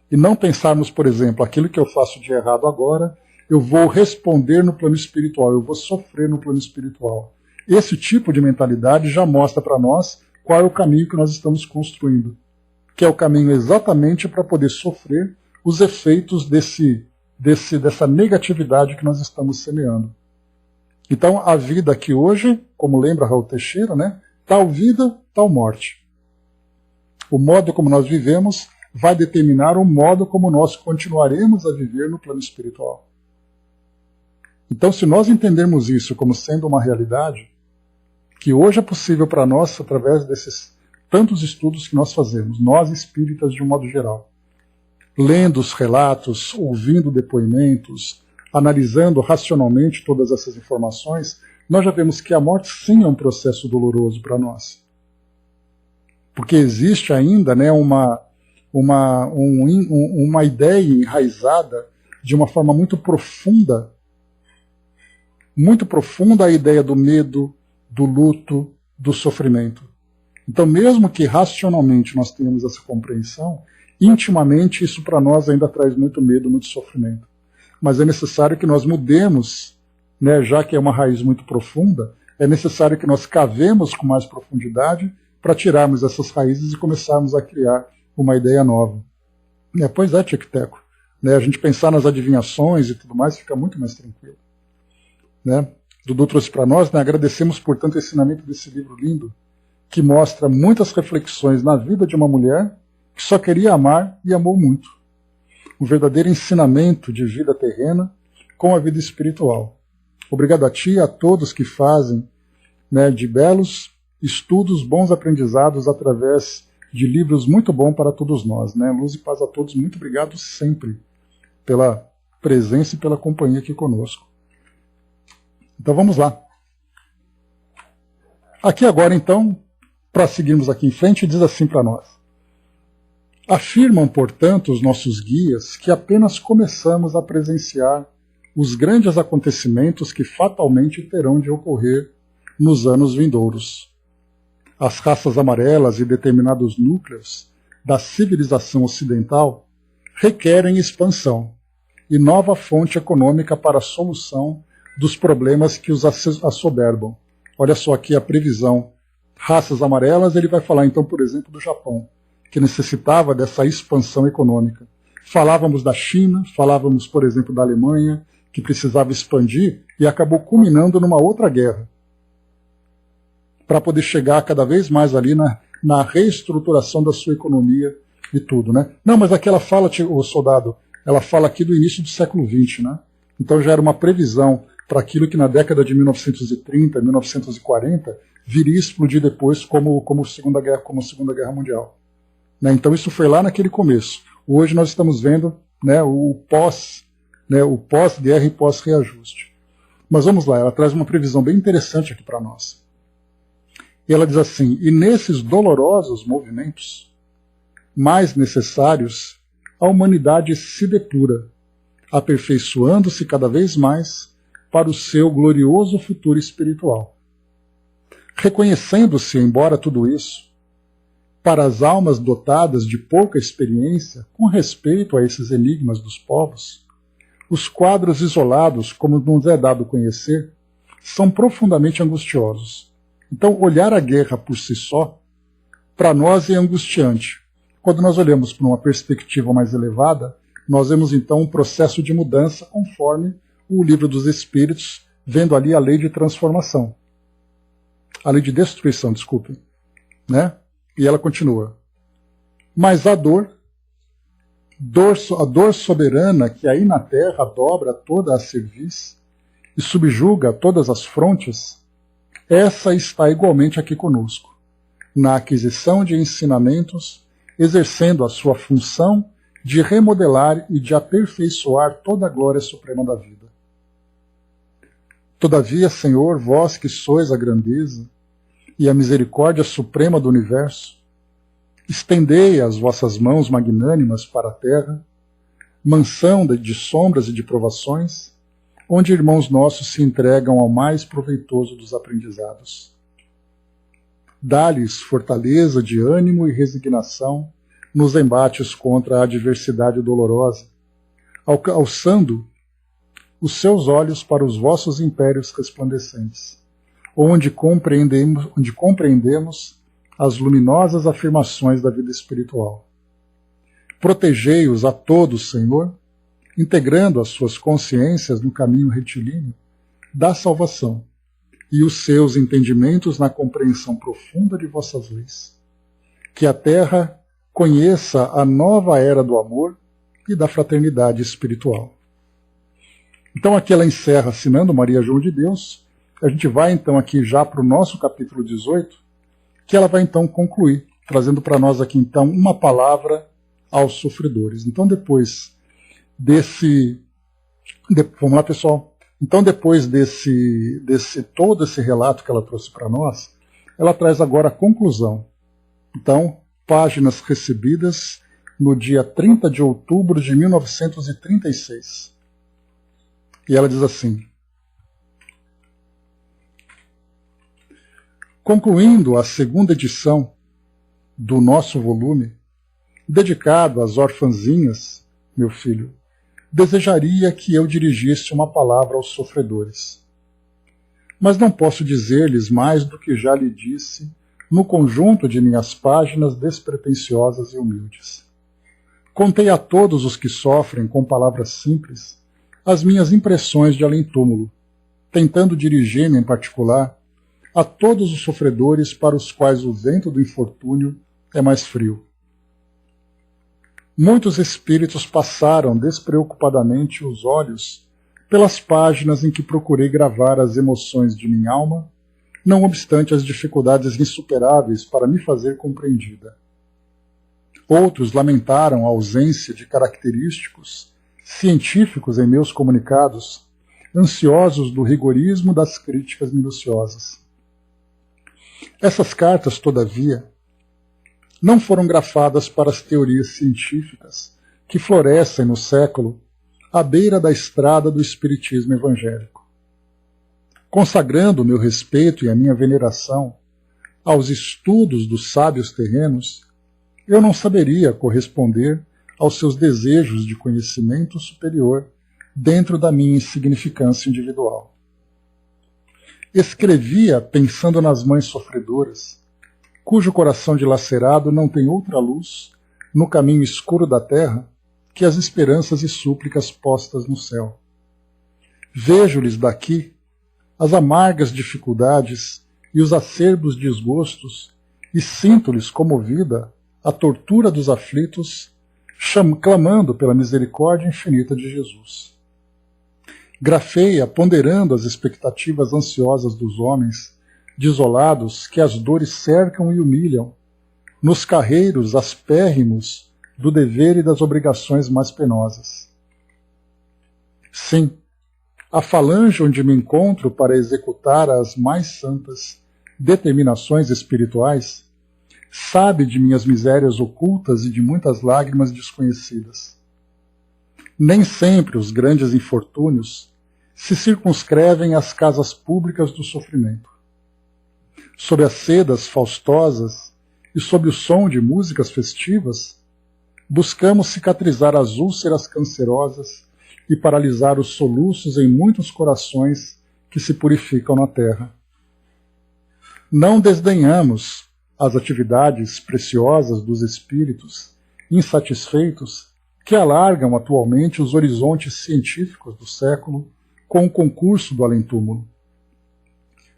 E não pensarmos, por exemplo, aquilo que eu faço de errado agora, eu vou responder no plano espiritual, eu vou sofrer no plano espiritual. Esse tipo de mentalidade já mostra para nós qual é o caminho que nós estamos construindo, que é o caminho exatamente para poder sofrer os efeitos desse dessa negatividade que nós estamos semeando. Então, a vida aqui hoje, como lembra Raul Teixeira, né? Tal vida, tal morte. O modo como nós vivemos vai determinar o modo como nós continuaremos a viver no plano espiritual. Então, se nós entendermos isso como sendo uma realidade, que hoje é possível para nós, através desses tantos estudos que nós fazemos, nós espíritas de um modo geral, lendo os relatos, ouvindo depoimentos, analisando racionalmente todas essas informações, nós já vemos que a morte sim é um processo doloroso para nós. Porque existe ainda, né, uma ideia enraizada de uma forma muito profunda a ideia do medo, do luto, do sofrimento. Então, mesmo que racionalmente nós tenhamos essa compreensão, intimamente isso para nós ainda traz muito medo, muito sofrimento. Mas é necessário que nós mudemos, né, já que é uma raiz muito profunda, é necessário que nós cavemos com mais profundidade para tirarmos essas raízes e começarmos a criar uma ideia nova. Pois é, Tic-Teco. Né, a gente pensar nas adivinhações e tudo mais fica muito mais tranquilo. Né? Dudu trouxe para nós, né, agradecemos, portanto, o ensinamento desse livro lindo, que mostra muitas reflexões na vida de uma mulher que só queria amar e amou muito. Um verdadeiro ensinamento de vida terrena com a vida espiritual. Obrigado a ti e a todos que fazem, né, de belos estudos, bons aprendizados através de livros muito bons para todos nós. Né? Luz e paz a todos, muito obrigado sempre pela presença e pela companhia aqui conosco. Então vamos lá. Aqui agora, então, para seguirmos aqui em frente, diz assim para nós. Afirmam, portanto, os nossos guias que apenas começamos a presenciar os grandes acontecimentos que fatalmente terão de ocorrer nos anos vindouros. As raças amarelas e determinados núcleos da civilização ocidental requerem expansão e nova fonte econômica para a solução dos problemas que os assoberbam. Olha só aqui a previsão. Raças amarelas, ele vai falar então, por exemplo, do Japão, que necessitava dessa expansão econômica. Falávamos da China, falávamos, por exemplo, da Alemanha, que precisava expandir e acabou culminando numa outra guerra, para poder chegar cada vez mais ali na reestruturação da sua economia e tudo. Né? Não, mas aqui ela fala, o soldado, ela fala aqui do início do século XX, né? Então já era uma previsão para aquilo que na década de 1930, 1940, viria a explodir depois como Segunda Guerra Mundial. Né? Então isso foi lá naquele começo. Hoje nós estamos vendo, né, o pós-guerra e pós-reajuste. Mas vamos lá, ela traz uma previsão bem interessante aqui para nós. E ela diz assim, e nesses dolorosos movimentos mais necessários, a humanidade se depura, aperfeiçoando-se cada vez mais para o seu glorioso futuro espiritual. Reconhecendo-se, embora tudo isso, para as almas dotadas de pouca experiência com respeito a esses enigmas dos povos, os quadros isolados, como nos é dado conhecer, são profundamente angustiosos. Então, olhar a guerra por si só, para nós é angustiante. Quando nós olhamos para uma perspectiva mais elevada, nós vemos então um processo de mudança conforme o Livro dos Espíritos, vendo ali a lei de transformação. A lei de destruição, desculpem. Né? E ela continua. Mas a dor soberana que aí na terra dobra toda a cerviz e subjuga todas as frontes, essa está igualmente aqui conosco, na aquisição de ensinamentos, exercendo a sua função de remodelar e de aperfeiçoar toda a glória suprema da vida. Todavia, Senhor, vós que sois a grandeza e a misericórdia suprema do universo, estendei as vossas mãos magnânimas para a terra, mansão de sombras e de provações, onde irmãos nossos se entregam ao mais proveitoso dos aprendizados. Dá-lhes fortaleza de ânimo e resignação nos embates contra a adversidade dolorosa, alçando os seus olhos para os vossos impérios resplandecentes, onde compreendemos as luminosas afirmações da vida espiritual. Protegei-os a todos, Senhor, integrando as suas consciências no caminho retilíneo da salvação e os seus entendimentos na compreensão profunda de vossas leis. Que a Terra conheça a nova era do amor e da fraternidade espiritual. Então aqui ela encerra assinando Maria João de Deus. A gente vai então aqui já para o nosso capítulo 18, que ela vai então concluir, trazendo para nós aqui então uma palavra aos sofredores. Então depois vamos lá, pessoal. Então depois todo esse relato que ela trouxe para nós, ela traz agora a conclusão. Então, páginas recebidas no dia 30 de outubro de 1936. E ela diz assim: concluindo a segunda edição do nosso volume, dedicado às orfanzinhas, meu filho, desejaria que eu dirigisse uma palavra aos sofredores. Mas não posso dizer-lhes mais do que já lhe disse no conjunto de minhas páginas despretensiosas e humildes. Contei a todos os que sofrem, com palavras simples, as minhas impressões de além-túmulo, tentando dirigir-me em particular a todos os sofredores para os quais o vento do infortúnio é mais frio. Muitos espíritos passaram despreocupadamente os olhos pelas páginas em que procurei gravar as emoções de minha alma, não obstante as dificuldades insuperáveis para me fazer compreendida. Outros lamentaram a ausência de característicos científicos em meus comunicados, ansiosos do rigorismo das críticas minuciosas. Essas cartas, todavia, não foram grafadas para as teorias científicas que florescem no século à beira da estrada do espiritismo evangélico. Consagrando o meu respeito e a minha veneração aos estudos dos sábios terrenos, eu não saberia corresponder aos seus desejos de conhecimento superior dentro da minha insignificância individual. Escrevia pensando nas mães sofredoras, cujo coração dilacerado não tem outra luz no caminho escuro da terra que as esperanças e súplicas postas no céu. Vejo-lhes daqui as amargas dificuldades e os acerbos desgostos e sinto-lhes comovida a tortura dos aflitos, clamando pela misericórdia infinita de Jesus. Grafeia ponderando as expectativas ansiosas dos homens, desolados que as dores cercam e humilham, nos carreiros aspérrimos do dever e das obrigações mais penosas. Sim, a falange onde me encontro para executar as mais santas determinações espirituais sabe de minhas misérias ocultas e de muitas lágrimas desconhecidas. Nem sempre os grandes infortúnios se circunscrevem às casas públicas do sofrimento. Sob as sedas faustosas e sob o som de músicas festivas, buscamos cicatrizar as úlceras cancerosas e paralisar os soluços em muitos corações que se purificam na terra. Não desdenhamos as atividades preciosas dos espíritos insatisfeitos que alargam atualmente os horizontes científicos do século com o concurso do além-túmulo.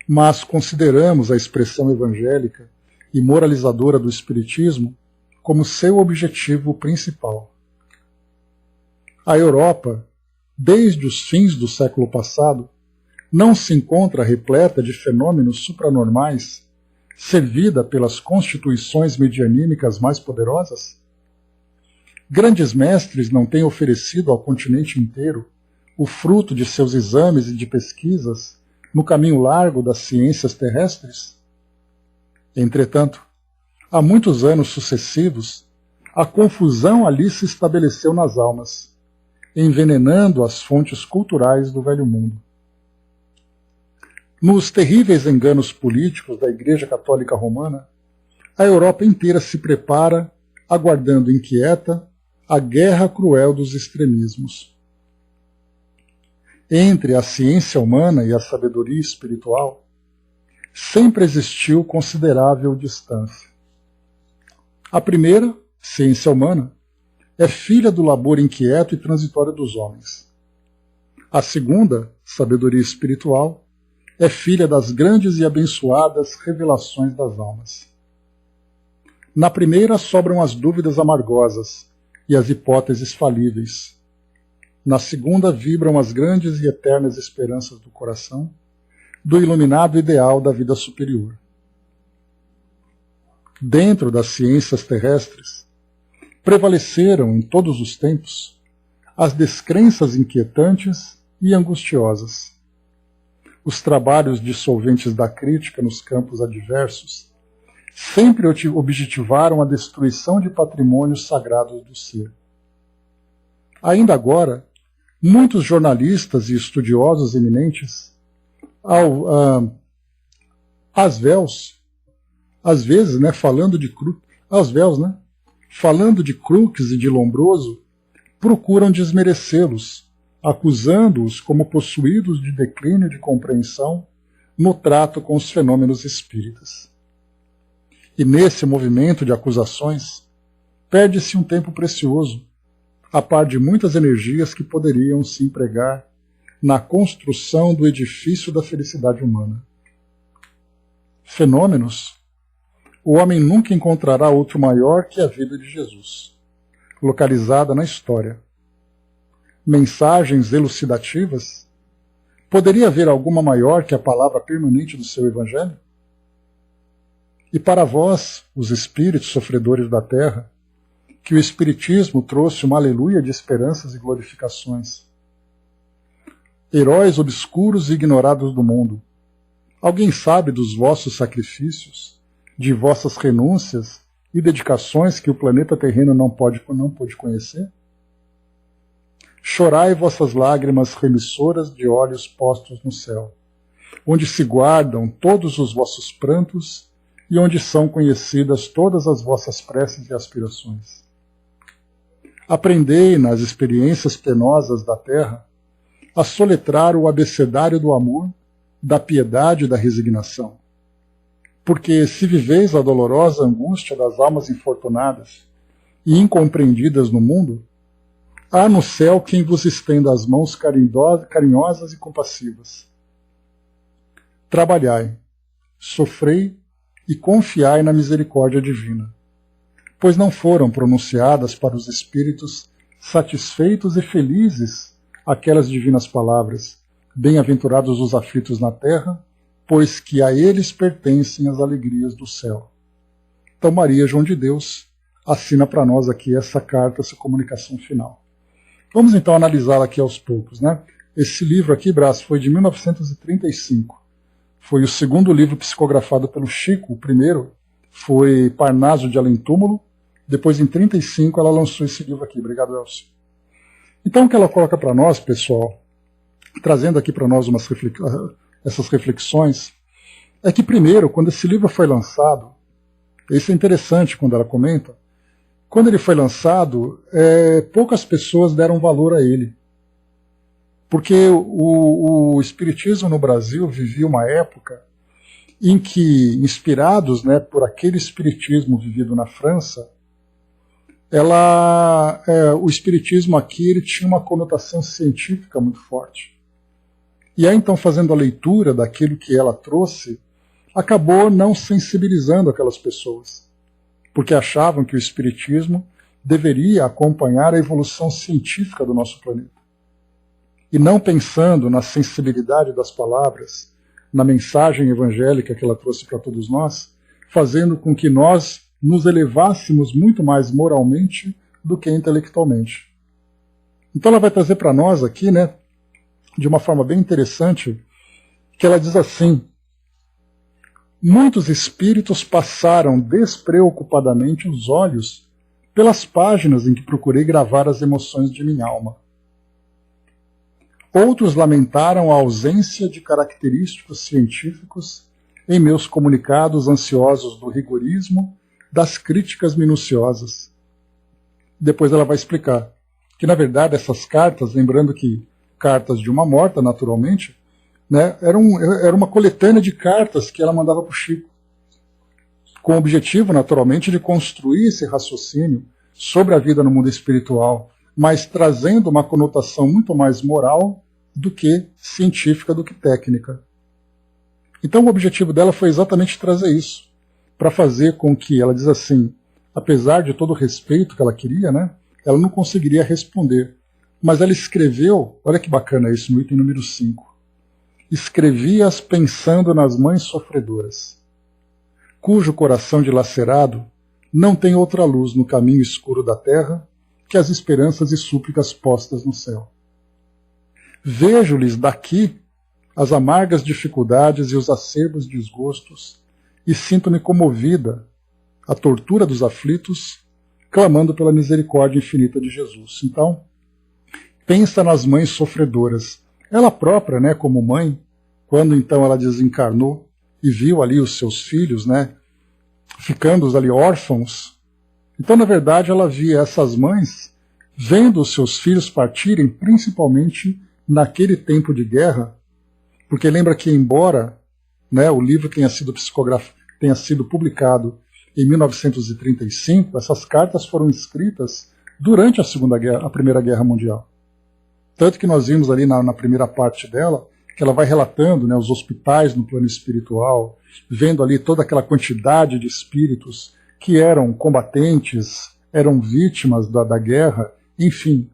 Mas consideramos a expressão evangélica e moralizadora do Espiritismo como seu objetivo principal. A Europa, desde os fins do século passado, não se encontra repleta de fenômenos supranormais, servida pelas constituições medianímicas mais poderosas? Grandes mestres não têm oferecido ao continente inteiro o fruto de seus exames e de pesquisas no caminho largo das ciências terrestres? Entretanto, há muitos anos sucessivos, a confusão ali se estabeleceu nas almas, envenenando as fontes culturais do velho mundo. Nos terríveis enganos políticos da Igreja Católica Romana, a Europa inteira se prepara, aguardando inquieta a guerra cruel dos extremismos. Entre a ciência humana e a sabedoria espiritual, sempre existiu considerável distância. A primeira, ciência humana, é filha do labor inquieto e transitório dos homens. A segunda, sabedoria espiritual, é filha das grandes e abençoadas revelações das almas. Na primeira sobram as dúvidas amargosas e as hipóteses falíveis. Na segunda vibram as grandes e eternas esperanças do coração, do iluminado ideal da vida superior. Dentro das ciências terrestres, prevaleceram em todos os tempos as descrenças inquietantes e angustiosas. Os trabalhos dissolventes da crítica nos campos adversos sempre objetivaram a destruição de patrimônios sagrados do ser. Ainda agora, muitos jornalistas e estudiosos eminentes, às vezes, falando de Crookes e de Lombroso, procuram desmerecê-los, acusando-os como possuídos de declínio de compreensão no trato com os fenômenos espíritas. E nesse movimento de acusações, perde-se um tempo precioso, a par de muitas energias que poderiam se empregar na construção do edifício da felicidade humana. Fenômenos, o homem nunca encontrará outro maior que a vida de Jesus, localizada na história. Mensagens elucidativas, poderia haver alguma maior que a palavra permanente do seu Evangelho? E para vós, os espíritos sofredores da terra, que o Espiritismo trouxe uma aleluia de esperanças e glorificações. Heróis obscuros e ignorados do mundo, alguém sabe dos vossos sacrifícios, de vossas renúncias e dedicações que o planeta terreno não pôde conhecer? Chorai vossas lágrimas remissoras de olhos postos no céu, onde se guardam todos os vossos prantos e onde são conhecidas todas as vossas preces e aspirações. Aprendei nas experiências penosas da terra a soletrar o abecedário do amor, da piedade e da resignação. Porque se viveis a dolorosa angústia das almas infortunadas e incompreendidas no mundo, há no céu quem vos estenda as mãos carinhosas e compassivas. Trabalhai, sofrei e confiai na misericórdia divina, pois não foram pronunciadas para os espíritos satisfeitos e felizes aquelas divinas palavras: bem-aventurados os aflitos na terra, pois que a eles pertencem as alegrias do céu. Então Maria, João de Deus, assina para nós aqui essa carta, essa comunicação final. Vamos então analisá-la aqui aos poucos, né? Esse livro aqui, Brás, foi de 1935. Foi o segundo livro psicografado pelo Chico. O primeiro foi Parnaso de Além Túmulo. Depois, em 1935, ela lançou esse livro aqui. Obrigado, Elcio. Então, o que ela coloca para nós, pessoal, trazendo aqui para nós essas reflexões, é que, primeiro, quando esse livro foi lançado, isso é interessante quando ela comenta, quando ele foi lançado, poucas pessoas deram valor a ele. Porque o Espiritismo no Brasil vivia uma época em que, inspirados, né, por aquele Espiritismo vivido na França, o Espiritismo aqui ele tinha uma conotação científica muito forte. E aí, então, fazendo a leitura daquilo que ela trouxe, acabou não sensibilizando aquelas pessoas, porque achavam que o Espiritismo deveria acompanhar a evolução científica do nosso planeta. E não pensando na sensibilidade das palavras, na mensagem evangélica que ela trouxe para todos nós, fazendo com que nós nos elevássemos muito mais moralmente do que intelectualmente. Então ela vai trazer para nós aqui, né, de uma forma bem interessante, que ela diz assim: muitos espíritos passaram despreocupadamente os olhos pelas páginas em que procurei gravar as emoções de minha alma. Outros lamentaram a ausência de característicos científicos em meus comunicados ansiosos do rigorismo, das críticas minuciosas. Depois ela vai explicar que, na verdade, essas cartas, lembrando que cartas de uma morta, naturalmente, né, era uma coletânea de cartas que ela mandava para o Chico, com o objetivo, naturalmente, de construir esse raciocínio sobre a vida no mundo espiritual, mas trazendo uma conotação muito mais moral do que científica, do que técnica. Então o objetivo dela foi exatamente trazer isso, para fazer com que, ela diz assim, apesar de todo o respeito que ela queria, né, ela não conseguiria responder. Mas ela escreveu, olha que bacana isso, no item número 5. Escrevi-as pensando nas mães sofredoras, cujo coração dilacerado não tem outra luz no caminho escuro da terra que as esperanças e súplicas postas no céu. Vejo-lhes daqui as amargas dificuldades e os acerbos desgostos e sinto-me comovida a tortura dos aflitos, clamando pela misericórdia infinita de Jesus. Então, pensa nas mães sofredoras. Ela própria, né, como mãe, quando então ela desencarnou e viu ali os seus filhos, né, ficando ali órfãos, então na verdade ela via essas mães vendo os seus filhos partirem, principalmente naquele tempo de guerra, porque lembra que embora, né, o livro tenha sido publicado em 1935, essas cartas foram escritas durante a Primeira Guerra Mundial. Tanto que nós vimos ali na primeira parte dela, que ela vai relatando, né, os hospitais no plano espiritual, vendo ali toda aquela quantidade de espíritos que eram combatentes, eram vítimas da guerra, enfim.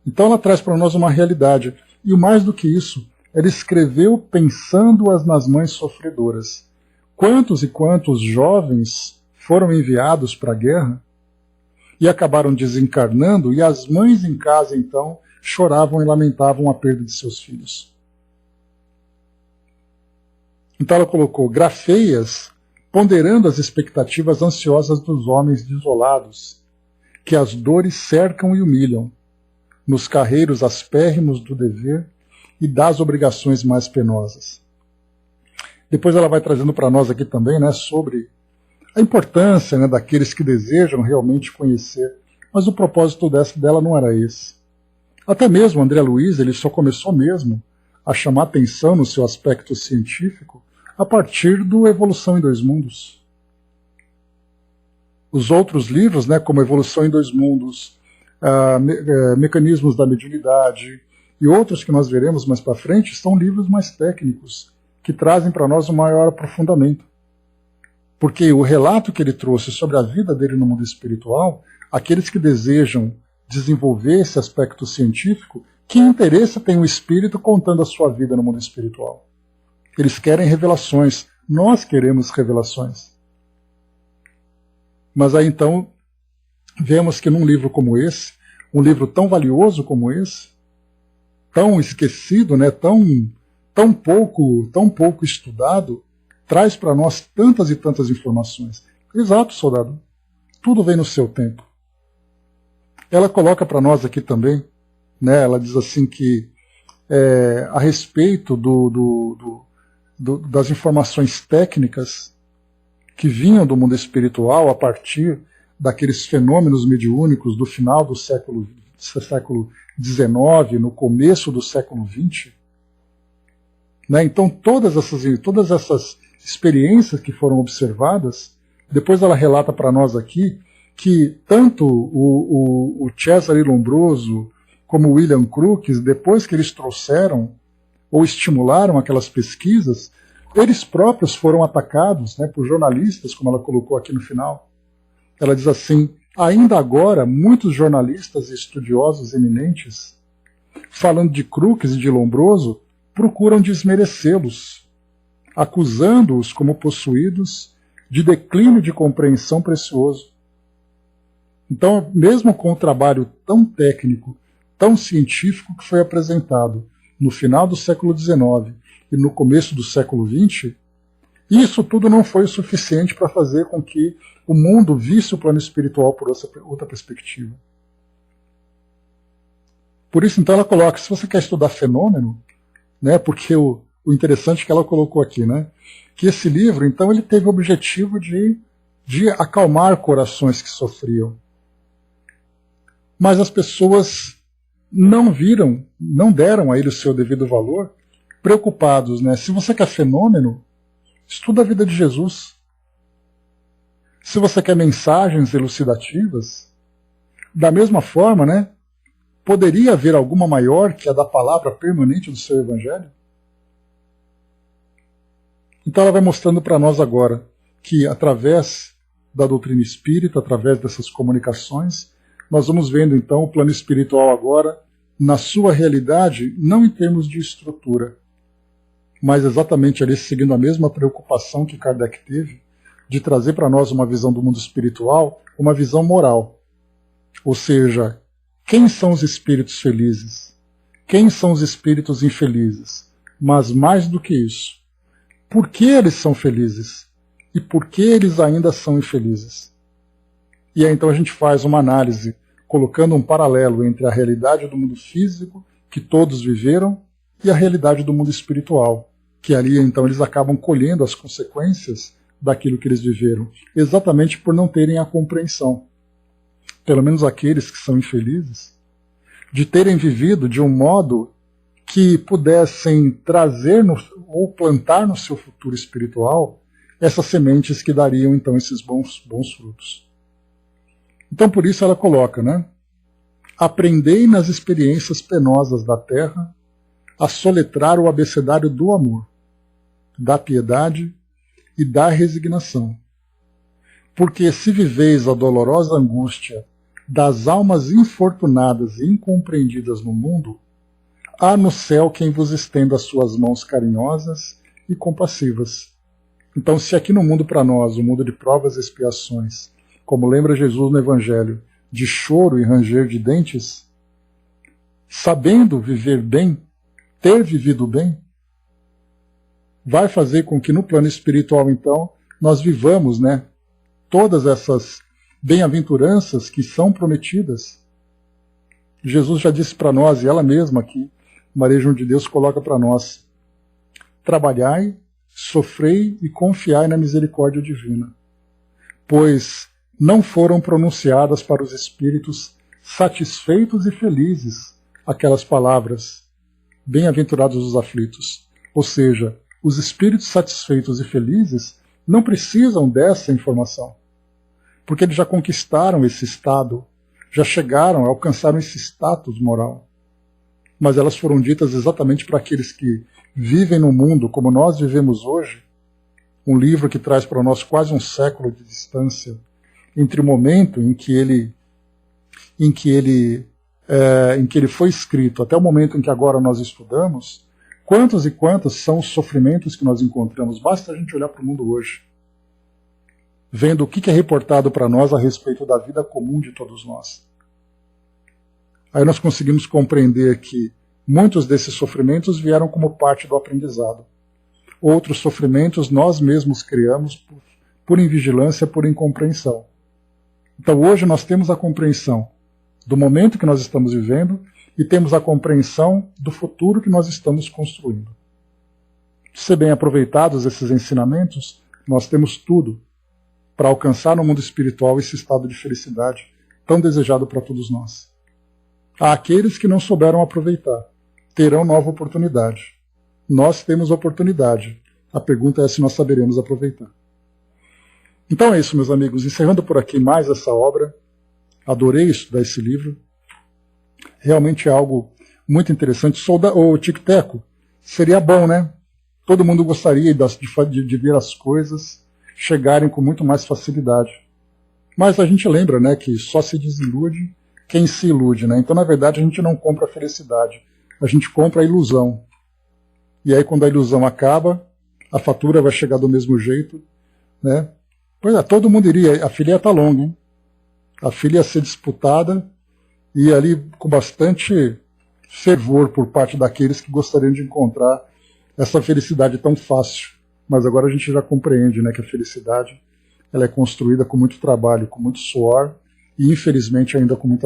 Então ela traz para nós uma realidade. E mais do que isso, ela escreveu pensando-as nas mães sofredoras. Quantos e quantos jovens foram enviados para a guerra e acabaram desencarnando, e as mães em casa, então, choravam e lamentavam a perda de seus filhos. Então ela colocou, grafeias, ponderando as expectativas ansiosas dos homens desolados, que as dores cercam e humilham, nos carreiros aspérrimos do dever e das obrigações mais penosas. Depois ela vai trazendo para nós aqui também, né, sobre a importância, né, daqueles que desejam realmente conhecer, mas o propósito dela não era esse. Até mesmo André Luiz, ele só começou mesmo a chamar atenção no seu aspecto científico a partir do Evolução em Dois Mundos. Os outros livros, né, como Evolução em Dois Mundos, Mecanismos da Mediunidade e outros que nós veremos mais para frente, são livros mais técnicos, que trazem para nós um maior aprofundamento. Porque o relato que ele trouxe sobre a vida dele no mundo espiritual, aqueles que desejam desenvolver esse aspecto científico, que interesse tem o espírito contando a sua vida no mundo espiritual? Eles querem revelações, nós queremos revelações. Mas aí então, vemos que num livro como esse, um livro tão valioso como esse, tão esquecido, né, tão pouco estudado, traz para nós tantas e tantas informações. Exato, soldado. Tudo vem no seu tempo. Ela coloca para nós aqui também, né, ela diz assim que a respeito das informações técnicas que vinham do mundo espiritual a partir daqueles fenômenos mediúnicos do final do século XIX, no começo do século XX. Né? Então todas essas experiências que foram observadas, depois ela relata para nós aqui que tanto o Cesare Lombroso como o William Crookes, depois que eles trouxeram ou estimularam aquelas pesquisas, eles próprios foram atacados, né, por jornalistas, como ela colocou aqui no final. Ela diz assim, ainda agora, muitos jornalistas e estudiosos eminentes, falando de Crookes e de Lombroso, procuram desmerecê-los, acusando-os como possuídos de declínio de compreensão precioso. Então, mesmo com o trabalho tão técnico, tão científico que foi apresentado no final do século XIX e no começo do século XX, isso tudo não foi o suficiente para fazer com que o mundo visse o plano espiritual por outra perspectiva. Por isso, então, ela coloca, se você quer estudar fenômeno, né, porque o interessante que ela colocou aqui, né, que esse livro, então, ele teve o objetivo de acalmar corações que sofriam. Mas as pessoas não deram a ele o seu devido valor, preocupados, né? Se você quer fenômeno, estuda a vida de Jesus. Se você quer mensagens elucidativas, Da mesma forma, né, poderia haver alguma maior que a da palavra permanente do seu Evangelho? Então ela vai mostrando para nós agora que, através da doutrina espírita, através dessas comunicações, nós vamos vendo então o plano espiritual agora, na sua realidade, não em termos de estrutura, mas exatamente ali seguindo a mesma preocupação que Kardec teve, de trazer para nós uma visão do mundo espiritual, uma visão moral. Ou seja, quem são os espíritos felizes? Quem são os espíritos infelizes? Mas mais do que isso, por que eles são felizes? E por que eles ainda são infelizes? E aí então a gente faz uma análise, colocando um paralelo entre a realidade do mundo físico, que todos viveram, e a realidade do mundo espiritual, que ali então eles acabam colhendo as consequências daquilo que eles viveram, exatamente por não terem a compreensão, pelo menos aqueles que são infelizes, de terem vivido de um modo que pudessem trazer ou plantar no seu futuro espiritual essas sementes que dariam então esses bons frutos. Então por isso ela coloca, né? Aprendei nas experiências penosas da terra a soletrar o abecedário do amor, da piedade e da resignação. Porque se viveis a dolorosa angústia das almas infortunadas e incompreendidas no mundo, há no céu quem vos estenda as suas mãos carinhosas e compassivas. Então, se aqui no mundo para nós, o mundo de provas e expiações, como lembra Jesus no Evangelho, de choro e ranger de dentes, sabendo viver bem, ter vivido bem, vai fazer com que no plano espiritual, então, nós vivamos, né, todas essas bem-aventuranças que são prometidas. Jesus já disse para nós, e ela mesma aqui, Maria João de Deus coloca para nós: trabalhai, sofrei e confiai na misericórdia divina, pois não foram pronunciadas para os espíritos satisfeitos e felizes aquelas palavras, bem-aventurados os aflitos. Ou seja, os espíritos satisfeitos e felizes não precisam dessa informação, porque eles já conquistaram esse estado, já chegaram, alcançaram esse status moral. Mas elas foram ditas exatamente para aqueles que vivem no mundo como nós vivemos hoje, um livro que traz para nós quase um século de distância entre o momento em que ele foi escrito até o momento em que agora nós estudamos. Quantos e quantos são os sofrimentos que nós encontramos? Basta a gente olhar para o mundo hoje, vendo o que é reportado para nós a respeito da vida comum de todos nós. Aí nós conseguimos compreender que muitos desses sofrimentos vieram como parte do aprendizado. Outros sofrimentos nós mesmos criamos por invigilância, por incompreensão. Então hoje nós temos a compreensão do momento que nós estamos vivendo e temos a compreensão do futuro que nós estamos construindo. Se bem aproveitados esses ensinamentos, nós temos tudo para alcançar no mundo espiritual esse estado de felicidade tão desejado para todos nós. Há aqueles que não souberam aproveitar, terão nova oportunidade. Nós temos oportunidade. A pergunta é se nós saberemos aproveitar. Então é isso, meus amigos. Encerrando por aqui mais essa obra. Adorei estudar esse livro. Realmente é algo muito interessante. O tic-teco seria bom, né? Todo mundo gostaria de ver as coisas chegarem com muito mais facilidade. Mas a gente lembra, né, que só se desilude quem se ilude, né? Então, na verdade, a gente não compra a felicidade. A gente compra a ilusão. E aí, quando a ilusão acaba, a fatura vai chegar do mesmo jeito, né? Pois é, todo mundo iria. A fila ia estar longa, hein? A fila ia ser disputada e ali com bastante fervor por parte daqueles que gostariam de encontrar essa felicidade tão fácil. Mas agora a gente já compreende, né, que a felicidade ela é construída com muito trabalho, com muito suor e, infelizmente, ainda com muitas